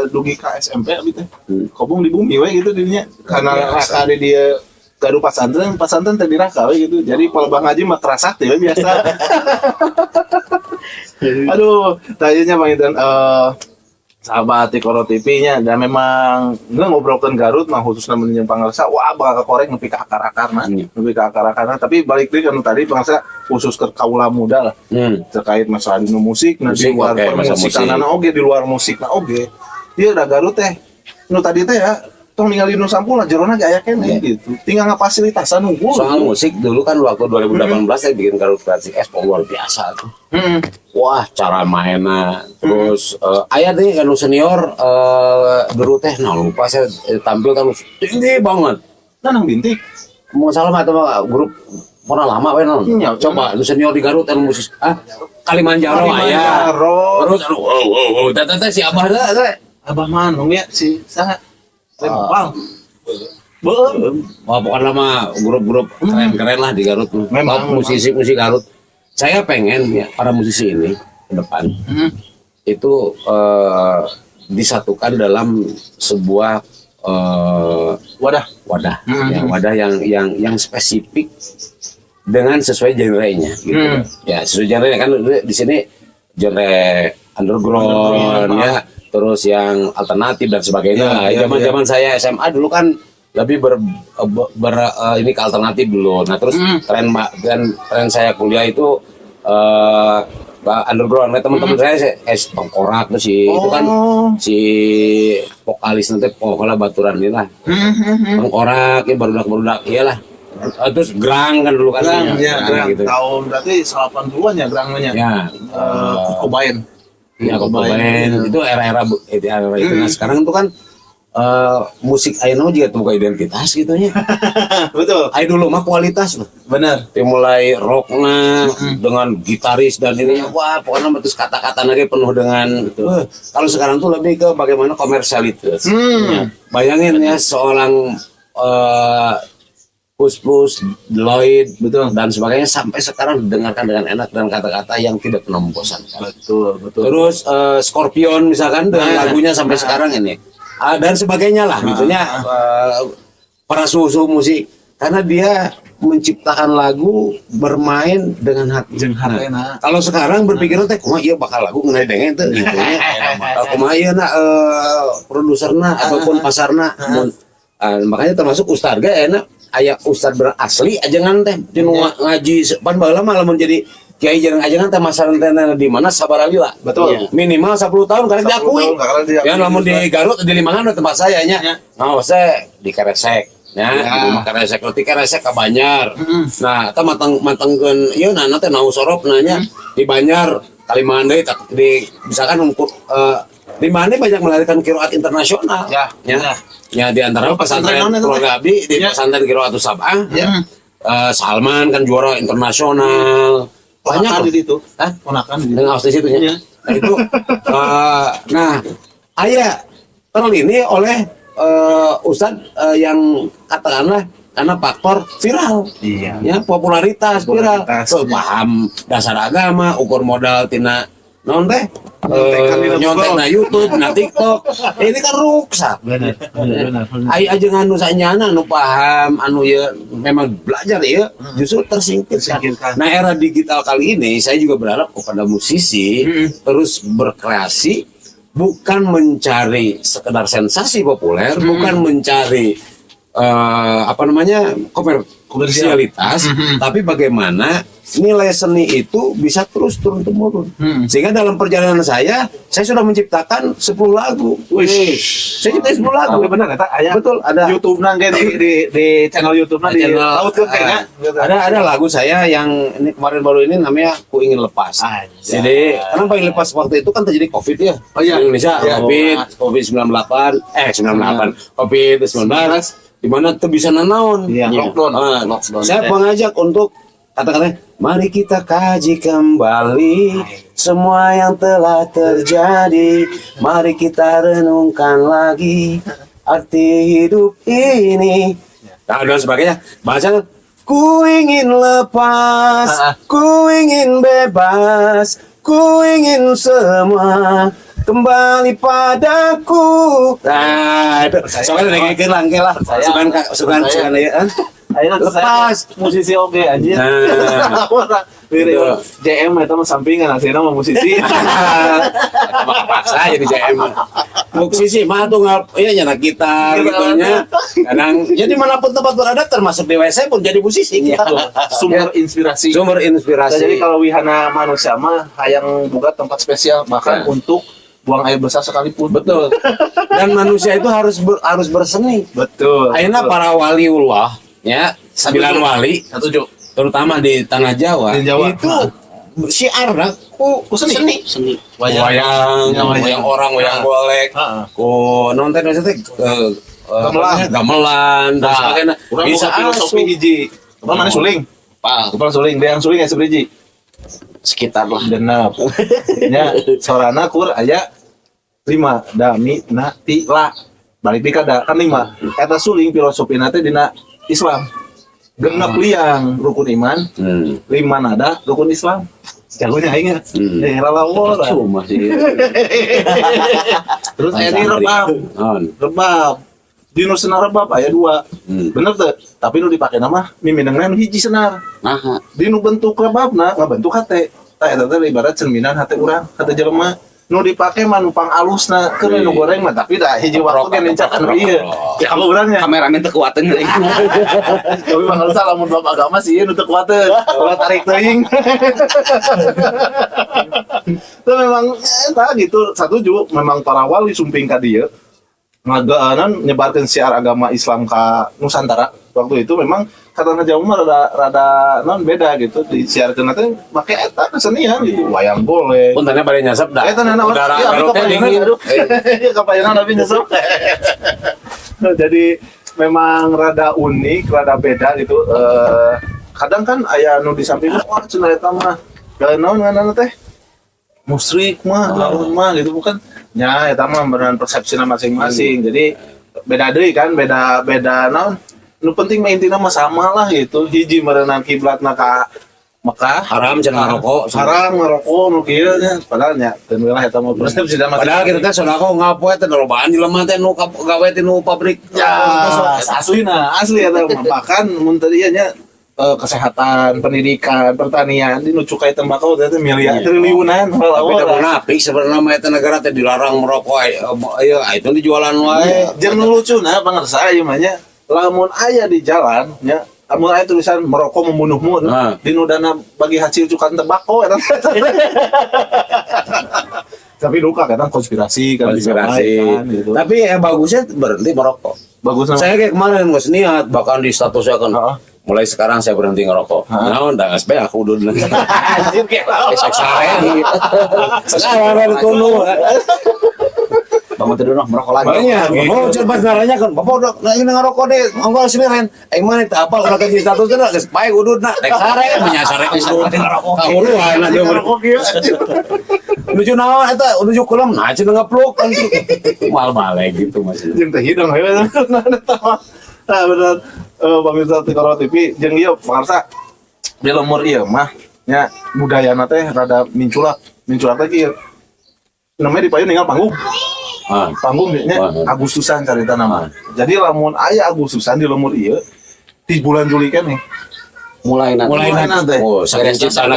dugi ka SMP abi teh. Kobong di bumi we gitu dirinya. Karena raka di dia gaduh pasantren teh di raka we gitu. Jadi palebah ngaji mah terasa teh biasa. Aduh, tanyanya Bang Idan sahabat Tikoro TV-nya dan memang nggak ngobrolkan Garut mah khususnya menjeng Pangarsa wah bakal korek nepi ka akar-akarna tapi balik deui kan tadi Pangarsa khusus ke kaula muda lah terkait masalah dino musik nah di luar musikanana oge di luar musikna oge ieu da Garut teh nu tadi teh ya tong ningali nu sampulna jerona ge aya keneh gitu tinggal ngafasilitasan unggul soal musik dulu kan waktu 2018 saya bikin Garut Classic Expo luar biasa tuh wah cara mainnya terus aya deh kan senior dulu teh nah lupa saya tampil kan tinggi banget nang bintik mau salah atau grup pernah lama we non coba lu senior di Garut anu musik Kalimanjaro aya terus wow teh si abah teh abah manung ya si saha Lempang. Wah, pokoknya lama grup-grup keren-keren lah di Garut. Memang musisi Garut. Saya pengen ya para musisi ini ke depan itu disatukan dalam sebuah wadah ya, wadah yang spesifik dengan sesuai genre-nya gitu. Ya, sesuai genre kan di sini genre underground ya. Terus yang alternatif dan sebagainya. Zaman saya SMA dulu kan lebih ini ke alternatif dulu. Nah terus tren saya kuliah itu underground. Nah, teman-teman saya Tongkorak tuh itu kan si vokalis nanti pokoknya baturan ini lah. Tongkorak ya barudak iyalah Terus Grang kan dulu kan. Grang, ya, Grang. Gitu. Tahun berarti 80-an ya Grang namanya. Ya. Cobain. Ya, Cobain. Itu era-era itu. Nah, sekarang itu kan musik ayeuna juga buka identitas gitu ya. Betul. Ayo dulu mah kualitas loh. Benar. Mulai rocknya dengan gitaris dan ininya, wah pokoknya betul kata-kata lagi penuh dengan kalau sekarang tuh lebih ke bagaimana komersialitas. Ya, bayangin ya seorang Pus, Lloyd, betul, dan sebagainya sampai sekarang didengarkan dengan enak dan kata-kata yang tidak pernah membosankan. Betul. Terus Scorpion misalkan dengan lagunya sampai sekarang ini. Dan sebagainya lah, gitunya para susu musik karena dia menciptakan lagu bermain dengan hati. Kalau sekarang berpikir teh kumaha ieu bakal lagu ngeunai dengen teh gitu nya. Kumaha ieu produserna ataupun pasarna. Makanya termasuk ustad ge enak aya ustad berasli ajengan teh ngaji pan baheula mah lamun jadi kiai jarang ajengan teh masaran teh di mana sabaralila. Betul. Minimal 10 tahun karena diakui. Ya lamun di Garut di Limangan tempat saya nya. Nah, saya di Keresek. Ya, di rumah Keresek roti Keresek ka Banjar. Nah, eta matengkeun ieu nana teh naus sorop nanya di Banjar Kalimantan di misalkan di mana banyak melahirkan qiraat internasional. Ya di antara pesantren keluarga Abdi di pesantren Qiraatus Sab'ah. Salman kan juara internasional. Banyak di situ. Ponakan di situ nya. Nah itu nah aya terlini oleh Ustadz yang katakanlah karena faktor viral. Ya popularitas viral. Paham dasar agama, ukur modal tina naon teh nyontek na YouTube, na TikTok. Ini kan ruksak. Benar. Ai ajengan nu sanyana anu paham, anu ya memang belajar ya, justru tersingkirkan. Nah, era digital kali ini saya juga berharap kepada musisi terus berkreasi, bukan mencari sekedar sensasi populer, bukan mencari komersialitas, tapi bagaimana nilai seni itu bisa terus turun temurun. Sehingga dalam perjalanan saya sudah menciptakan 10 lagu. Saya ciptain 10 lagu. Benar kata aya. Betul, ada YouTube nang di channel YouTube nang di laut tuh kayaknya. Ada lagu saya yang ini kemarin baru ini namanya Ku Ingin Lepas. Jadi kenapa ingin lepas waktu itu kan terjadi Covid ya. Di Indonesia Covid-19, Covid-19 di mana tuh bisa nanaon. Lockdown. Saya mengajak untuk kata-katanya, mari kita kaji kembali semua yang telah terjadi. Mari kita renungkan lagi arti hidup ini. Nah, dan sebagainya. Bahasa ku ingin lepas, ku ingin bebas, ku ingin semua kembali padaku. Nah, itu soalnya lagi kelang lah. Sugan ya kan. Ayo lepas musisi oke anjir. JM eta mah sampingan asina mah musisi. Paksa jadi JM. Musisi mah tuh nya gitar gitu nya. Kadang jadi manapun tempat berada termasuk di WC pun jadi musisi gitu. Sumber inspirasi. Jadi kalau wihana manusia mah hayang boga tempat spesial bahkan untuk buang air besar sekalipun. Betul. Dan manusia itu harus berseni. Betul. Akhirnya para waliullah ya, 9 wali, terutama di tanah Jawa, itu syiarna ku seni. Wayang orang, wayang golek, ku nonton gamelan, dan sebagainya. Bisa filosofi hiji. Mana suling? Kepala suling, dia yang suling seberiji. Sekitar lah genep. Nya sorana kur aya 5 dami na ti la. Balik di kada kan 5. Eta suling filosofi nate dina Islam. Genep liang rukun iman, 5 nada rukun Islam. Jagonya aing lalawor. Cuma sih. Terus ini rebab. Di nu senar rebab aya 2. Bener teh, tapi nu dipake nama miminengna nu hiji senar. Nah, di nu bentuk rebabna ngabentuk hate. Tah eta teh ibarat cerminan hate urang, hate jelema. Nu dipake manupang alusna keur nu goreng mah tapi da hiji waktu ge nencakan ieu. Ya kamu urangnya kameramen teu kuateun deui. Tapi mangga lamun bab agama sih ieu nu teu kuateun. Ulah tarik teuing. Itu memang eta gitu satuju memang para wali sumping ka dieu ngagaanan nyebarkeun syiar agama Islam ka Nusantara waktu itu memang katana Jawa mah rada non beda gitu disiarkeun teh make eta kesenian gitu wayang golek. Puntennya pada nyasap dah. Eta naon? Udara Iya, garutnya dingin. Kapayana tapi nyesek. Jadi memang rada unik, rada beda gitu. Kadang kan aya anu di samping wah cenah eta mah naon ngaranna teh musrik mah, laun mah gitu bukan. Ya, eta mah beneran persepsina masing-masing. Jadi beda deui kan, beda naon. Nu penting mah intina mah sama lah gitu. Hiji merenang kiblatna ka Mekah. Haram cenah ngarokok. Haram ngarokok nu kieu nya. Padahal nya teu lah eta mah persepsina masing-masing. Padahal kita teh sodako ngapoe teh lobaan jelema teh nu gawe ti nu pabrik. Ya, asli eta mah. Bahkan mun tadi nya kesehatan, pendidikan, pertanian, di nu cukai tembakau teh miliar triliunan Tapi teu munafik sebenarnya mah eta negara teh dilarang merokok aya itu dijualan wae. Jeung nu lucuna pangarsa ieu mah nya lamun aya di jalan nya amun aya tulisan merokok membunuhmu di nu dana bagi hasil cukan tembakau eta. Tapi luka kadang konspirasi kan gitu. Tapi bagusnya berhenti merokok. Bagus Saya kayak kemarin geus niat bahkan di status saya kan mulai sekarang saya berhenti ngerokok. Naon da SB aku udah anjir kayak besok sare gitu. Sekarang ada tunu. Bangun tidur merokok lagi. Banyak. Oh, coba ngaranya kan. Bapak udah lagi ngerokok deh. Enggak sini Ren. Mana teh apa udah ke status teh geus bae ududna. Dek sare menyasar udud ngerokok. Kahuruan aja ngerokok kieu. Nuju naon eta nuju kolam nah cenah ngepluk kan. Mal-male gitu masih. Jeung teh hidung we. Nah, bener. Pemirsa Tikoro TV jeung ieu pangarsa di lemur ieu mah nya budayana teh rada minculak teh kieu namanya dipayun ninggal panggung panggung nya Agustusan carita nama jadi lamun aya Agustusan di lemur ieu di bulan Juli keneh mulai nanti oh saking cintana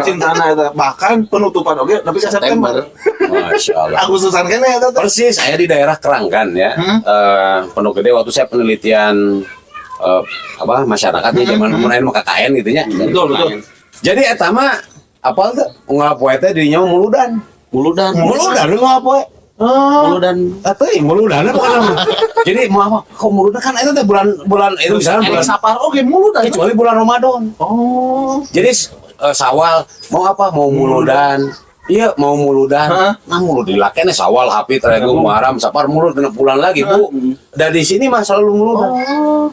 cintana eta bahkan penutupan oge tapi ke September. Masya Allah. Agustusan keneh eta Persis saya di daerah Keranggan ya. Pondok Gede waktu saya penelitian masyarakatnya zaman main KKN gitu nya. Betul. Jadi eta mah apal tuh ngapoe teh dirinya muludan ngapoe. Muludan muludan bukan nama. Jadi mau apa? Kok muludan kan itu teh bulan itu misalnya bulan Sapar oke muludan kecuali bulan Ramadan. Oh. Jadi Sawal mau apa? Mau muludan. Iya mau muludan. Nah mulud dilakene Sawal Hapit Regu Muharram Sapar mulud kena bulan lagi Bu. Dari sini mah selalu muludan.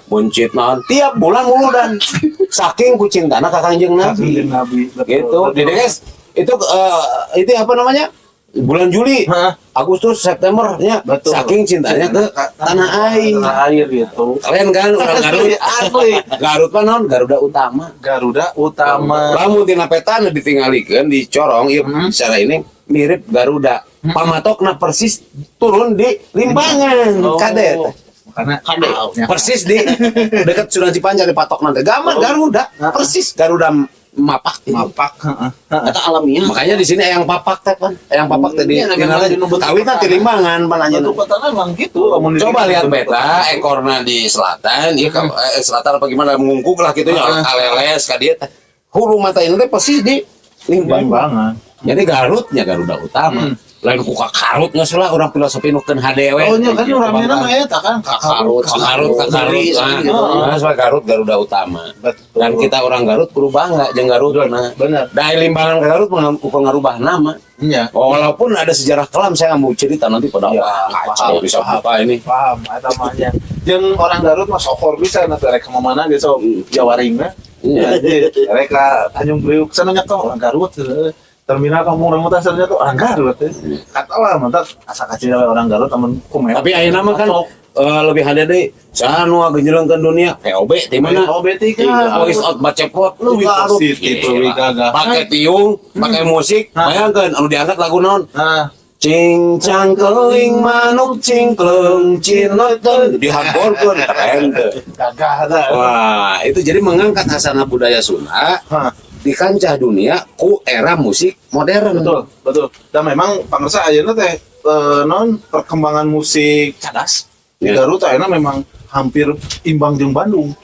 Buncit naon tiap bulan muludan. Saking kucintana ka Kanjeng Nabi. Gitu. Jadi guys, itu apa namanya? Bulan Juli, Agustus, September ya. Betul. Saking cintanya ke tanah air gitu. Kalian kan orang Garut. Asli. Garut mah naon? Garuda Utama. Lamun tina peta ditinggalikeun dicorong ieu secara ini mirip Garuda. Pamatokna persis turun di Limbangan. Kade. Karena Persis di dekat Sunan Cipanjang di patok nanti. Gambar Garuda. Persis Garuda mapak. Eta alamiah. Makanya di sini yang papak teh pan. Yang papak tadi kawin nanti Limbangan pananya. Memang gitu. Coba lihat peta ekorna di selatan, ieu selatan apa gimana mengungkuk lah gitu nya aleles ka dieu teh. Hulu mata ini teh persis di Limbangan. Jadi Garutnya Garuda Utama. Lain ku Karut geus lah urang filosofi nu keun HDW. Oh nya kan ramena mah eta kan Karut. Nah, soal Garut Garuda Utama. Dan kita orang Garut kudu bangga jeung Garutna. Bener. Dari Limbangan ke Garut ngarubah nama. Iya. Walaupun ada sejarah kelam saya mau cerita nanti pada kacau bisa buka ini. Paham eta mah nya. Jeung orang Garut mah sokor bisa na rek ka mana ge sok Jawaringna. Iya. Rek ka Tanjung Priuk sana nya orang Garut. Terminal kampung rambutan sebenarnya tuh orang Garut ya. Katalah mantap asa kacil orang Garut temen kumel. Tapi ayeuna mah kan lebih ada deh. Saya nu ngejeleungkeun dunia POB di mana? POB ti kan voice out bacepot lu positif lu gagah. Pakai tiung, pakai musik, bayangkeun anu diangkat lagu naon? Cing cang keling manuk cingkleng cinoy teh dihamborkeun keren teh. Gagah ada. Wah, itu jadi mengangkat hasanah budaya Sunda. Di kancah dunia ku era musik modern. Betul. Dan memang pangersa ayeuna teh non perkembangan musik cadas di Garut ayeuna memang hampir imbang jeung Bandung.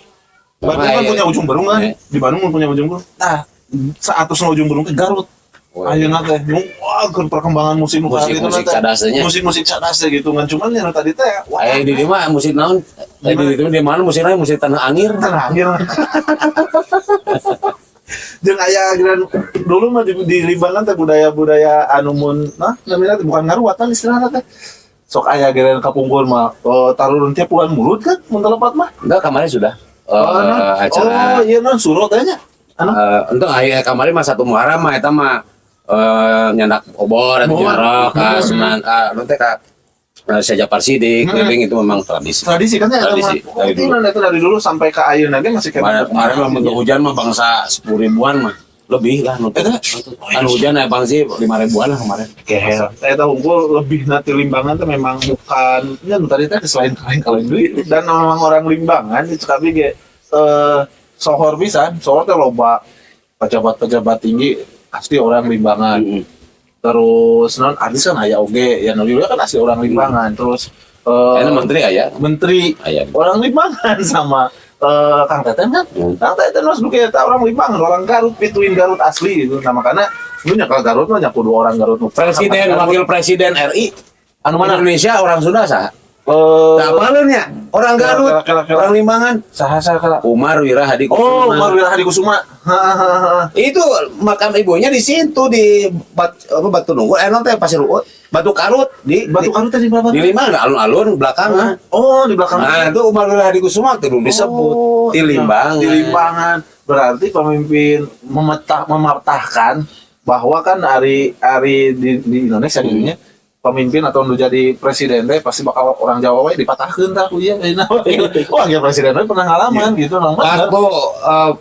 Bandung kan punya ujung berung kan, di Bandung punya ujung berung. Nah, saatusna ujung berung teh Garut. Ayeuna teh wah perkembangan musik nu musik cadasnya. Musik cadas gitu kan cuman yang tadi teh aya di mah musik naon Tadi itu di mana musimnya musim tanah angin. Terakhir. Jeung aya ageran dulu mah di Limbangan teh budaya-budaya anu mun namina teh bukan ngaruatan istilahna teh. Sok aya ageran kapungkur mah tarurun tiap bulan mulut kan mun telepat mah. Enggak, kemarin sudah. Oh Acara iya non suruh tanya. untuk aya kemarin mah satu Muharram mah eta mah nyandak obor atau nyarak sunan nanti ka Syajapar Sidik keliling itu memang tradisi. Tradisi kan ya Tradisi dari dulu. itu dari dulu sampai ke ayeuna ge masih kayak Kemarin mah bentuk hujan mah bangsa 10 ribuan mah lebih lah nutup. Kan hujan ya bang sih 5 ribuan lah kemarin. Kehel. Saya tahu unggul lebih nanti Limbangan tuh memang bukan ya tadi teh selain kalian duit dan memang orang Limbangan itu kami ge sohor pisan, sohor teh loba pejabat-pejabat tinggi pasti orang Limbangan. Terus non artis kan aya oge ya Nurul kan asli orang Limbangan. Terus Menteri aya. menteri Aya. orang Limbangan sama Kang Teten kan. Kang Teten mas bukan orang Limbangan, orang Garut, pituin Garut asli gitu. Nah makanya lu nyakal Garut mah nyaku dua orang Garut. Presiden, wakil presiden RI anu mana Indonesia orang Sunda sah. Apalnya orang Garut, orang Limbangan. Saha Umar Wira Hadi Kusuma. Oh, Umar Wira Hadi Kusuma. Itu makam ibunya di situ di Batu Nunggu, nanti Pasir Ruut, Batu Karut Batu Karut tadi berapa? di Limbangan, alun-alun belakangnya. Oh, di belakang. Nah, itu Umar Wira Hadi Kusuma turun disebut di Limbangan. Di Limbangan. Berarti pemimpin mematahkan bahwa kan hari di Indonesia dirinya pemimpin atau untuk jadi presiden teh pasti bakal orang Jawa we dipatahkeun tah ku ieu wah ya presiden we pernah ngalaman gitu Waktu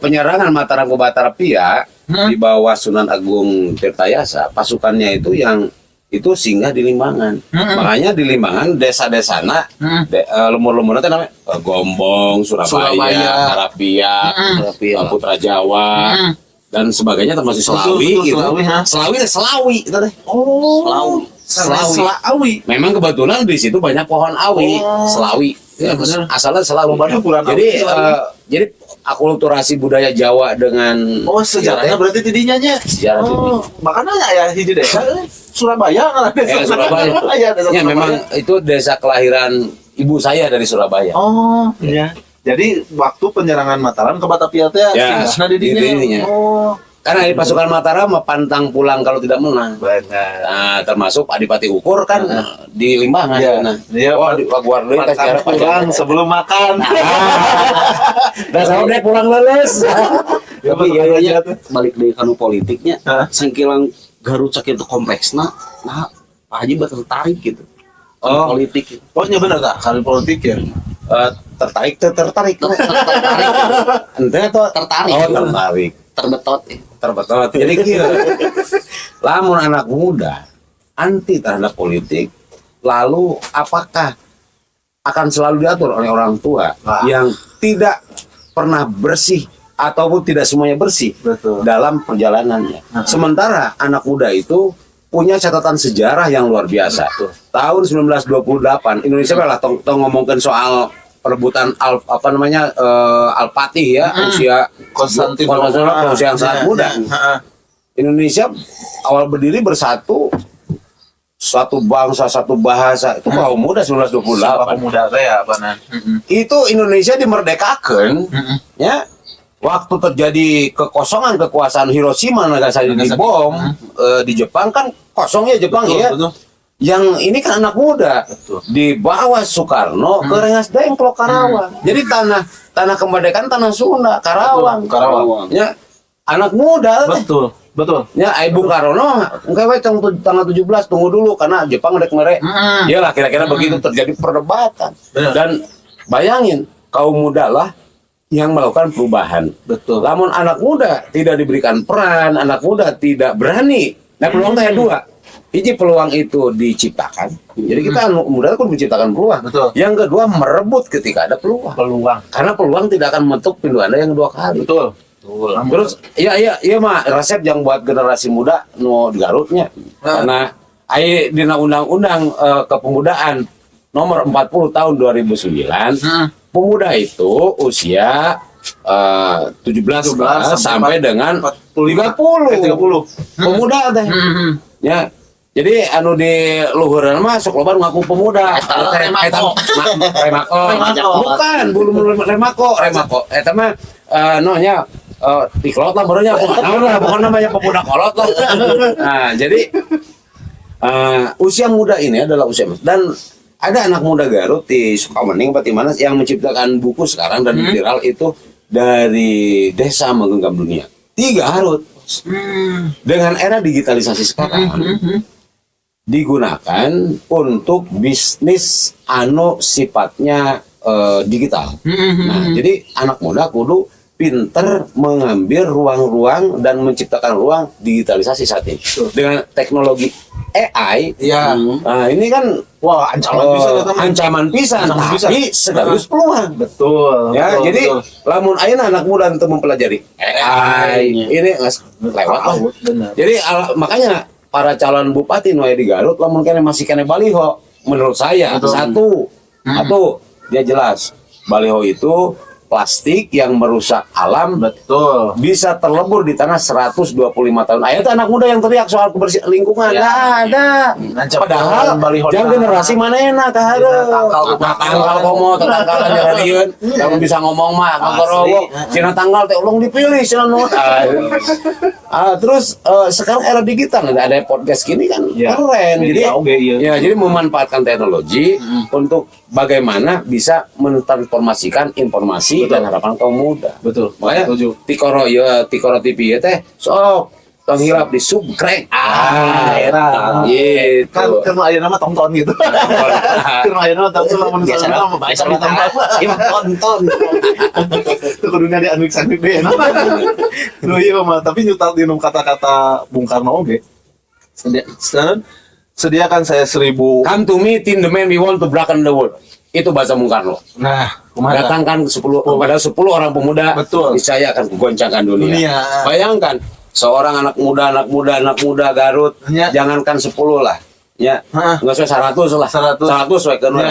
penyerangan Mataram ke Batavia di bawah Sunan Agung Tirtayasa, pasukannya itu yang itu singgah di Limbangan. Makanya di Limbangan desa-desana lemur-lemurna teh namanya Gombong, Surabaya, Harapia, Putra Jawa dan sebagainya termasuk Selawi gitu. Selawi itu teh. Oh, Selawi. Memang kebetulan di situ banyak pohon awi, Selawi. Ya, asalnya selalu jadi akulturasi budaya Jawa dengan sejarahnya berarti tidinya nya. Sejarah makanya ya hiji desa Surabaya Surabaya. Ya memang itu desa kelahiran ibu saya dari Surabaya. Oh, iya. Jadi waktu penyerangan Mataram ke Batavia teh singgahna di dinya. Oh. Karena di pasukan Mataram pantang pulang kalau tidak menang. Benar. Nah, termasuk Adipati Ukur kan di Limbangan. Ya. Nah, di Guardi sejarah pulang sebelum makan. Dan sama dia pulang leles. Tapi ya balik dari kanu politiknya, sangkilang Garut sakit kompleksna, nah Pak Haji tertarik gitu. Politik. Oh, iya benar tak? Kali politik ya. Tertarik. Ente atau tertarik? Oh, tertarik. Terbetot. Jadi gitu. Lamun anak muda anti terhadap politik, lalu apakah akan selalu diatur oleh orang tua yang tidak pernah bersih ataupun tidak semuanya bersih dalam perjalanannya. Sementara anak muda itu punya catatan sejarah yang luar biasa. Tahun 1928 Indonesia malah tong ngomongin soal perebutan Al-Fatih ya, usia Konstantinopel usia yang sangat muda. Indonesia awal berdiri bersatu, satu bangsa, satu bahasa, itu kaum muda 1928. Kaum muda ya, Itu Indonesia dimerdekakan, ya. Waktu terjadi kekosongan kekuasaan Hiroshima Nagasaki dibom di Jepang kan kosong ya Jepang ya. Yang ini kan anak muda dibawa Soekarno ke Rengas Dengklok Karawang. Jadi tanah kemerdekaan tanah Sunda Karawang. Ya anak muda. Betul. Ya Bung Karno engke tanggal 17 tunggu dulu karena Jepang udah kemarin. Iyalah kira-kira begitu terjadi perdebatan. Dan bayangin kaum muda lah yang melakukan perubahan. Betul. Namun anak muda tidak diberikan peran, anak muda tidak berani. Nah peluang tanya dua. Hiji peluang itu diciptakan. Jadi kita muda itu menciptakan peluang. Betul. Yang kedua merebut ketika ada peluang. Karena peluang tidak akan membentuk pindu Anda yang dua kali. Betul. Terus iya mah resep yang buat generasi muda di Garutnya. Karena dina undang-undang kepemudaan nomor 40 tahun 2009. Pemuda itu usia 17 sampai dengan 30. Pemuda teh. Ya. Jadi anu di luhureun mah sok loba ngaku pemuda. Remako. Bukan, belum remako. Eta mah nya dikolot lah barunya bukan namanya pemuda kolot lah. Nah, jadi usia muda ini adalah usia dan ada anak muda Garut di Sukamaning di mana yang menciptakan buku sekarang dan viral itu dari desa menggenggam dunia. 3 Garut. Dengan era digitalisasi sekarang digunakan untuk bisnis sifatnya digital. Nah, jadi anak muda kudu pinter mengambil ruang-ruang dan menciptakan ruang digitalisasi saat ini dengan teknologi AI. Ya. Nah, ini kan ancaman pisan tapi sekaligus peluang. Betul. Ya, betul, jadi betul. lamun ayeuna anak muda untuk mempelajari AI ini lewat lah. Benar. Jadi makanya para calon bupati nu aya di Garut lamun kene masih kene baliho menurut saya Betul. satu dia jelas baliho itu plastik yang merusak alam Betul. bisa terlebur di tanah 125 tahun. Ayo tuh anak muda yang teriak soal kebersihan lingkungan. Nggak ada. Padahal yang generasi manehna tah ada. Tanggal komo tanggalan jaralieun. Yang bisa ngomong mah ngorowok. Cina tanggal teh ulung dipilih cenah nu. Terus sekarang era digital ada podcast gini kan keren. Jadi ya jadi memanfaatkan teknologi untuk bagaimana bisa mentransformasikan informasi dan harapan kaum muda. Betul. Makanya Tikoro TV ya teh sok tong hilap di subscribe. Era. Gitu. Kan ayeuna mah tonton gitu. Kan ayeuna mah tonton lamun Biasa mah baik tonton. Itu kudunya di anu sakit deh. Nu ieu mah tapi nyutat di kata-kata Bung Karno oge. Sediakan saya 1000. Come to me, in the man we want to blacken the world. Itu bahasa Bung Karno. Nah, kumaha? Datangkan 10 kepada 10 orang pemuda. Betul. Niscaya akan kugoncangkan dunia. Bayangkan seorang anak muda Garut, jangankan 10 lah. Ya, enggak usah 100 lah. 100 we keun.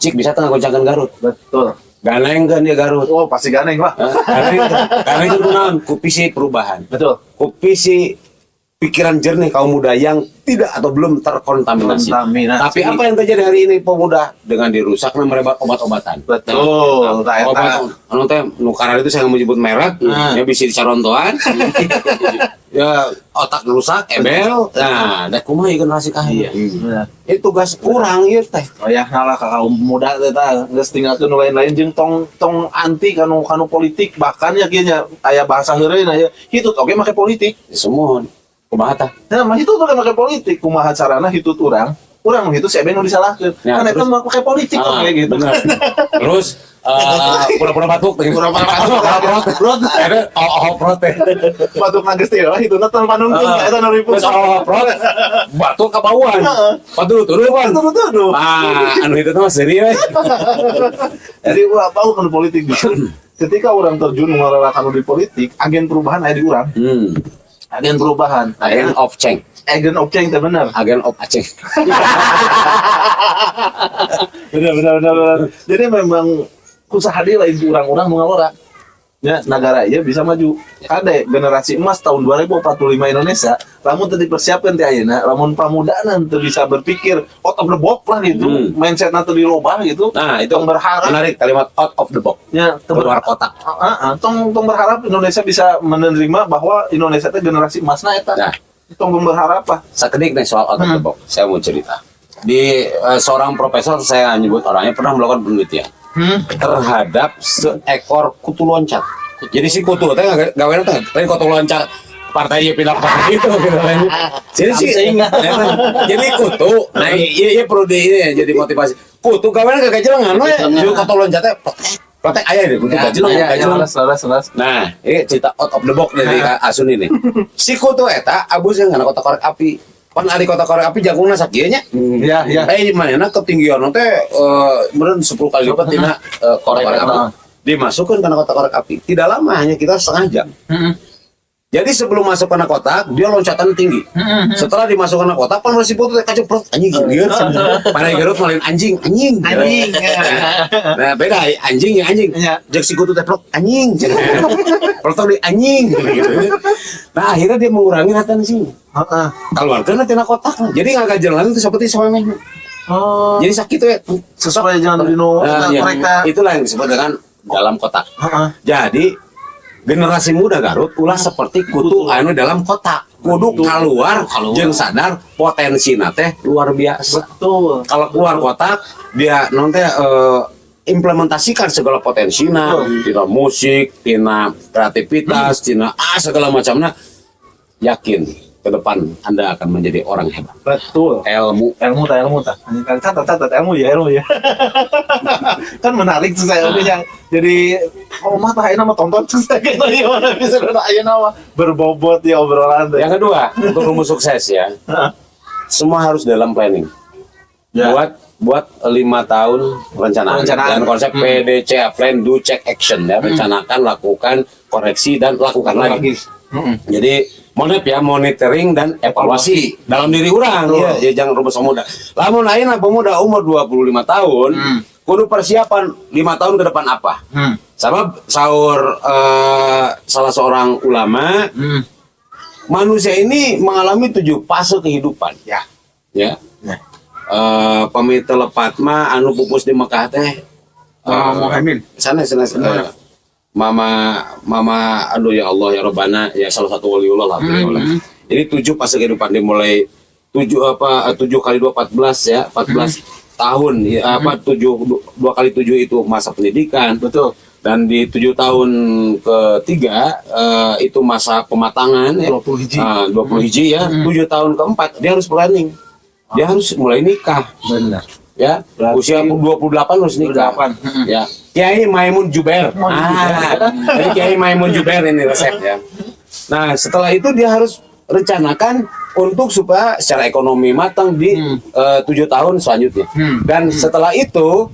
Cik bisa tengah goncangkan Garut. Betul. Ganengkeun dia Garut. Oh, pasti ganeng lah. Ganeng itu naon? Kupisi perubahan. Betul. Kupisi pikiran jernih kaum muda yang tidak atau belum terkontaminasi. Tapi apa yang terjadi hari ini pemuda dengan dirusaknya mereka obat-obatan. Betul. Obat anu teh nu karena itu saya menyebut merek, ya bisa dicarontohan. Ya otak rusak, ebel. Nah, da kumaha generasi kahaya. Itu tugas kurang ieu teh. Ya ngalah ka kaum muda teh tah geus tinggalkeun nu lain-lain jeung tong anti kanu politik bahkan ya kieu nya aya bahasa heureun aya hitut oge make politik. Semua kumaha tah? Nah, mah hitut oge make politik kumaha carana hitut urang itu si Eben nu disalahkeun. Kan eta mah make politik oge gitu. Bener. Terus pura-pura batuk, pura-pura batuk, prot, ada protes. Batuk nangis teh lah hituna tanpa nunggu eta nu ribu. Terus protes, batuk ka bawaan. Patuh kan. Tuduh. Anu itu mah serius. Jadi ulah bau kan politik gitu. Ketika orang terjun mengarahkan di politik, agen perubahan aya di urang. Agen perubahan, agen of change teh bener. Agen of Aceh. bener. Jadi memang usaha dia lain orang-orang mengelola. Ya, negara iya bisa maju. Kade generasi emas tahun 2045 Indonesia, lamun teu dipersiapkan teh ayeuna, lamun pamudana teu bisa berpikir out of the box lah gitu. Mindsetna teu dirubah gitu. Nah, itu tong berharap menarik kalimat out of the box. Ya, keluar kotak. Tong berharap Indonesia bisa menerima bahwa Indonesia teh generasi emasna eta. Nah, tong berharap apa? Sakedik nih soal out of the box. Saya mau cerita. Di seorang profesor saya nyebut orangnya pernah melakukan penelitian terhadap seekor kutu loncat. Jadi si kutu teh gaweana teh lain kutu loncat partai dia pindah partai itu gitu. Jadi sih jadi kutu nah iya perlu ini jadi motivasi. Kutu gaweana gagajelengan we jeung kutu loncat teh protek aya deh kutu gajelengan. Nah, ini cerita out of the box dari Asun ini. Si kutu eta abus yang ngana kotak korek api. Pan ari kota korek api jagungna sakieu nya. Iya. Manehna ketinggian teh meureun 10 kali lipat tina korek api. Dimasukkan ke kotak korek api. Tidak lama hanya kita setengah jam. Jadi sebelum masuk ke kotak, dia loncatan tinggi. Setelah dimasukkan ke kotak, pan masih foto kacau perut anjing lieur. Pada Garut malin anjing. Nah, beda anjing ya anjing. Jeung si kutu teh perut anjing. Perut di anjing gitu. Nah, akhirnya dia mengurangi hatan sih. Keluarkan tina kotak. Jadi ngagak jalan itu seperti someng. Jadi sakit tuh ya. Sesuai dengan dino mereka. Itulah yang disebut dengan dalam kotak. Jadi generasi muda Garut ulah seperti kutu anu dalam kotak. Kudu keluar jeung sadar potensi teh luar biasa. Betul. Kalau keluar kotak dia nanti implementasikan segala potensinya, tina musik, tina kreativitas, tina segala macamnya. Yakin ke depan Anda akan menjadi orang hebat. Betul. Ilmu tak. Catat ilmu ya. Kan menarik tuh saya yang jadi mah tah nama tonton tuh saya gitu gimana bisa aya nama berbobot ya obrolan teh. Yang kedua, untuk rumus sukses ya. Semua harus dalam planning. Ya. Buat 5 tahun rencana dan konsep PDC, plan do check action ya, rencanakan, lakukan, koreksi dan lakukan lagi. Jadi monitoring dan evaluasi dalam diri orang ya jangan rumus pemuda. Lamun ayeuna pemuda umur 25 tahun, kudu persiapan 5 tahun ke depan apa? Sama sahur salah seorang ulama, manusia ini mengalami 7 fase kehidupan. Ya. Pamit lepat mah anu pupus di Mekah teh. Muhammad. Sana. Mama aduh ya Allah ya Rabbana ya salah satu waliullah lah Jadi 7 fase kehidupan dimulai 7 kali 2 14 ya 14 tahun ya 7 2 kali 7 itu masa pendidikan. Betul. Dan di 7 tahun ketiga itu masa pematangan ya 20 hiji. 20 hiji ya 7 tahun keempat dia harus planning. Dia harus mulai nikah. Benar. Ya, berarti usia 28 harus nikah. Ya. Kiai Maimun Jubair. Jadi Kiai Maimun Jubair ini resep ya. Nah, setelah itu dia harus rencanakan untuk supaya secara ekonomi matang di 7 tahun selanjutnya. Dan setelah itu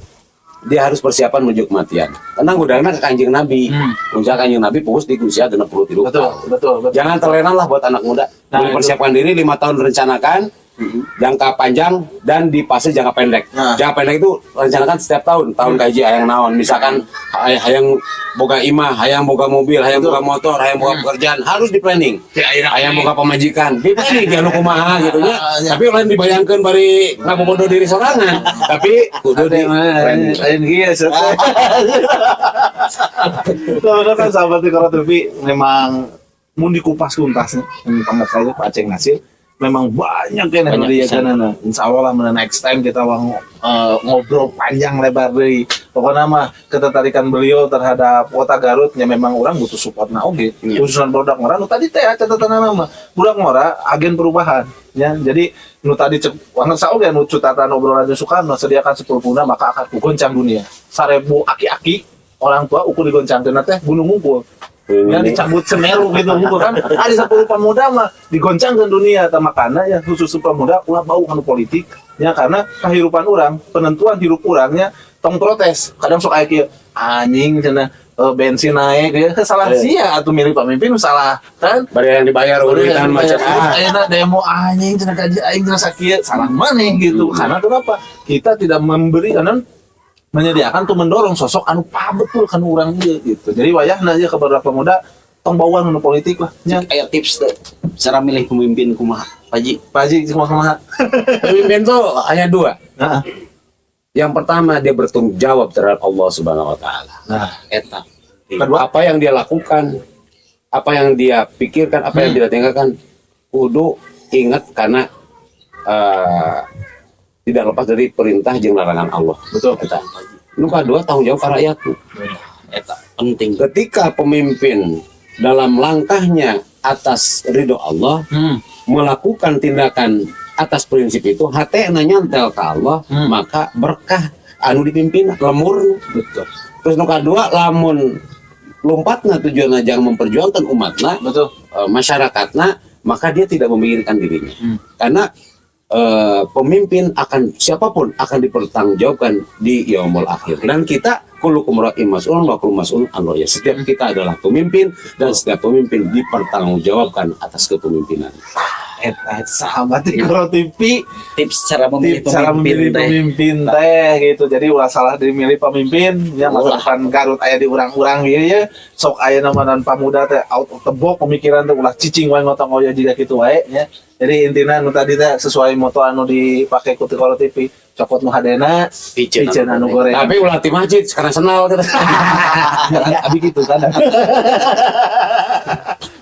dia harus persiapan menuju kematian. Karena gudangna ke Kanjeng Nabi. Puncak Kanjeng Nabi pupus di usia 63 tahun. Betul. Jangan terlena lah buat anak muda. Mempersiapkan diri 5 tahun rencanakan. Jangka panjang dan di fase jangka pendek. Jangka pendek itu rencanakan setiap tahun kaji hayang naon. Misalkan hayang boga imah, hayang boga mobil, hayang boga motor, hayang boga pekerjaan harus di planning. Hayang boga pemajikan, di planning anu kumaha gitu nya. Tapi lain dibayangkeun bari ngabobodo diri sorangan, tapi kudu di planning. Lain kieu. Kalau kan sahabat di Karatupi memang mun dikupas tuntas nih, ini pangkat saya Pak Aceng Nasir. Memang banyak kan dia kan. Insya Allah lah next time kita ngobrol panjang lebar dari pokoknya mah ketertarikan beliau terhadap kota Garut ya memang orang butuh support khususnya produk ngora tadi teh catatan nama produk ngora agen perubahan ya jadi tadi wangan sauge catatan obrolan Soekarno sediakan 10 puna maka akan goncang dunia 1000 aki-aki orang tua ukur digoncangkeun teh gunung ngumpul yang dicabut Semeru gitu kan ada 10 pemuda mah digoncangkan dunia makanya ya khusus pemuda ulah bau anu politik ya karena kehidupan orang penentuan hidup orangnya tong protes kadang sok aya kieu anjing cenah bensin naik ya salah sia atuh milih pemimpin salah kan bari yang dibayar uritan macam ayeuna demo anjing cenah kaji aing cenah sakieu salah maneh gitu karena kenapa kita tidak memberi karena menyediakan tuh mendorong sosok anu betul kan orang dia gitu. Jadi wayahna aja ke beberapa pemuda tong bawaan anu politik lah. Kayak tips deh. Cara milih pemimpin kumaha? Paji kumaha. Pemimpin tuh hanya 2. Yang pertama dia bertanggung jawab terhadap Allah Subhanahu wa taala. Eta. Apa yang dia lakukan, apa yang dia pikirkan, apa yang dia tinggalkan kudu ingat karena tidak lepas dari perintah jeung larangan Allah. Betul. Eta. Nu kadua tanggung jawab ka rakyat. Eta penting. Ketika pemimpin dalam langkahnya atas ridho Allah melakukan tindakan atas prinsip itu hatena nyantel ka Allah maka berkah anu dipimpin lemur. Betul. Terus nu kadua lamun lompatna tujuanna jangan memperjuangkan umatna, betul, masyarakatna, maka dia tidak memikirkan dirinya. Karena pemimpin akan siapapun akan dipertanggungjawabkan di yaumul akhir dan kita Kullukum ra'in mas'ulun wa kullukum mas'ulun an ra'iyah. Setiap kita adalah pemimpin dan setiap pemimpin dipertanggungjawabkan atas kepemimpinan. Sahabat Tikoro TV, Tips cara memilih pemimpin teh gitu. Jadi ulah salah dimilih pemimpin ya masukan Garut aya di urang-urang ieu ya. Sok aya namanan pamuda teh out of the box pemikiran teh ulah cicing wae ngotong oyo jiga kitu wae nya. Jadi intina nu tadi teh sesuai moto anu dipake ku Tikoro TV, cokot nu hadena, piceun anu goreng. Tapi ulah ti masjid sekarang senal kita. Abi gitu kan.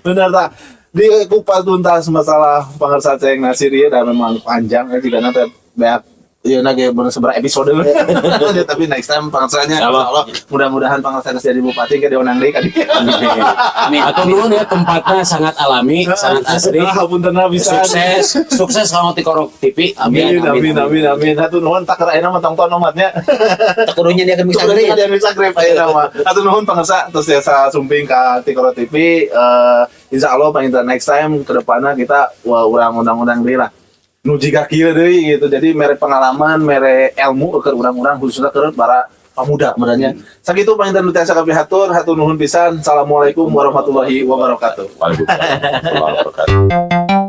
Benar tak? Di kupas tuntas masalah pangarsa ceng nasir ieu dan memang panjang ya jika nanti banyak ieu nage bener seberapa episode. Tapi next time pangarsanya insyaallah mudah-mudahan pangarsa jadi bupati ke diundang deui ka dieu. Amin. Atau nuhun ya tempatnya sangat alami, sangat asri. Hapuntenna bisa. Sukses sama Tikoro TV. Amin. Hatur nuhun tak ayeuna mah tonton omatnya. Kudunya dia akan bisa Kudunya dia bisa grab ayeuna mah. Hatur nuhun pangarsa terus biasa sumping ka Tikoro TV. Insya Allah pengen next time ke depannya kita urang undang-undang deui lah. Nu jiga kieu deui gitu. Jadi mere pengalaman, mere ilmu keur urang-urang khususnya keur para pemuda sebenarnya. Sakitu pengen nu tiasa kapihatur, hatur nuhun pisan. Assalamualaikum warahmatullahi wabarakatuh. Waalaikumsalam warahmatullahi wabarakatuh.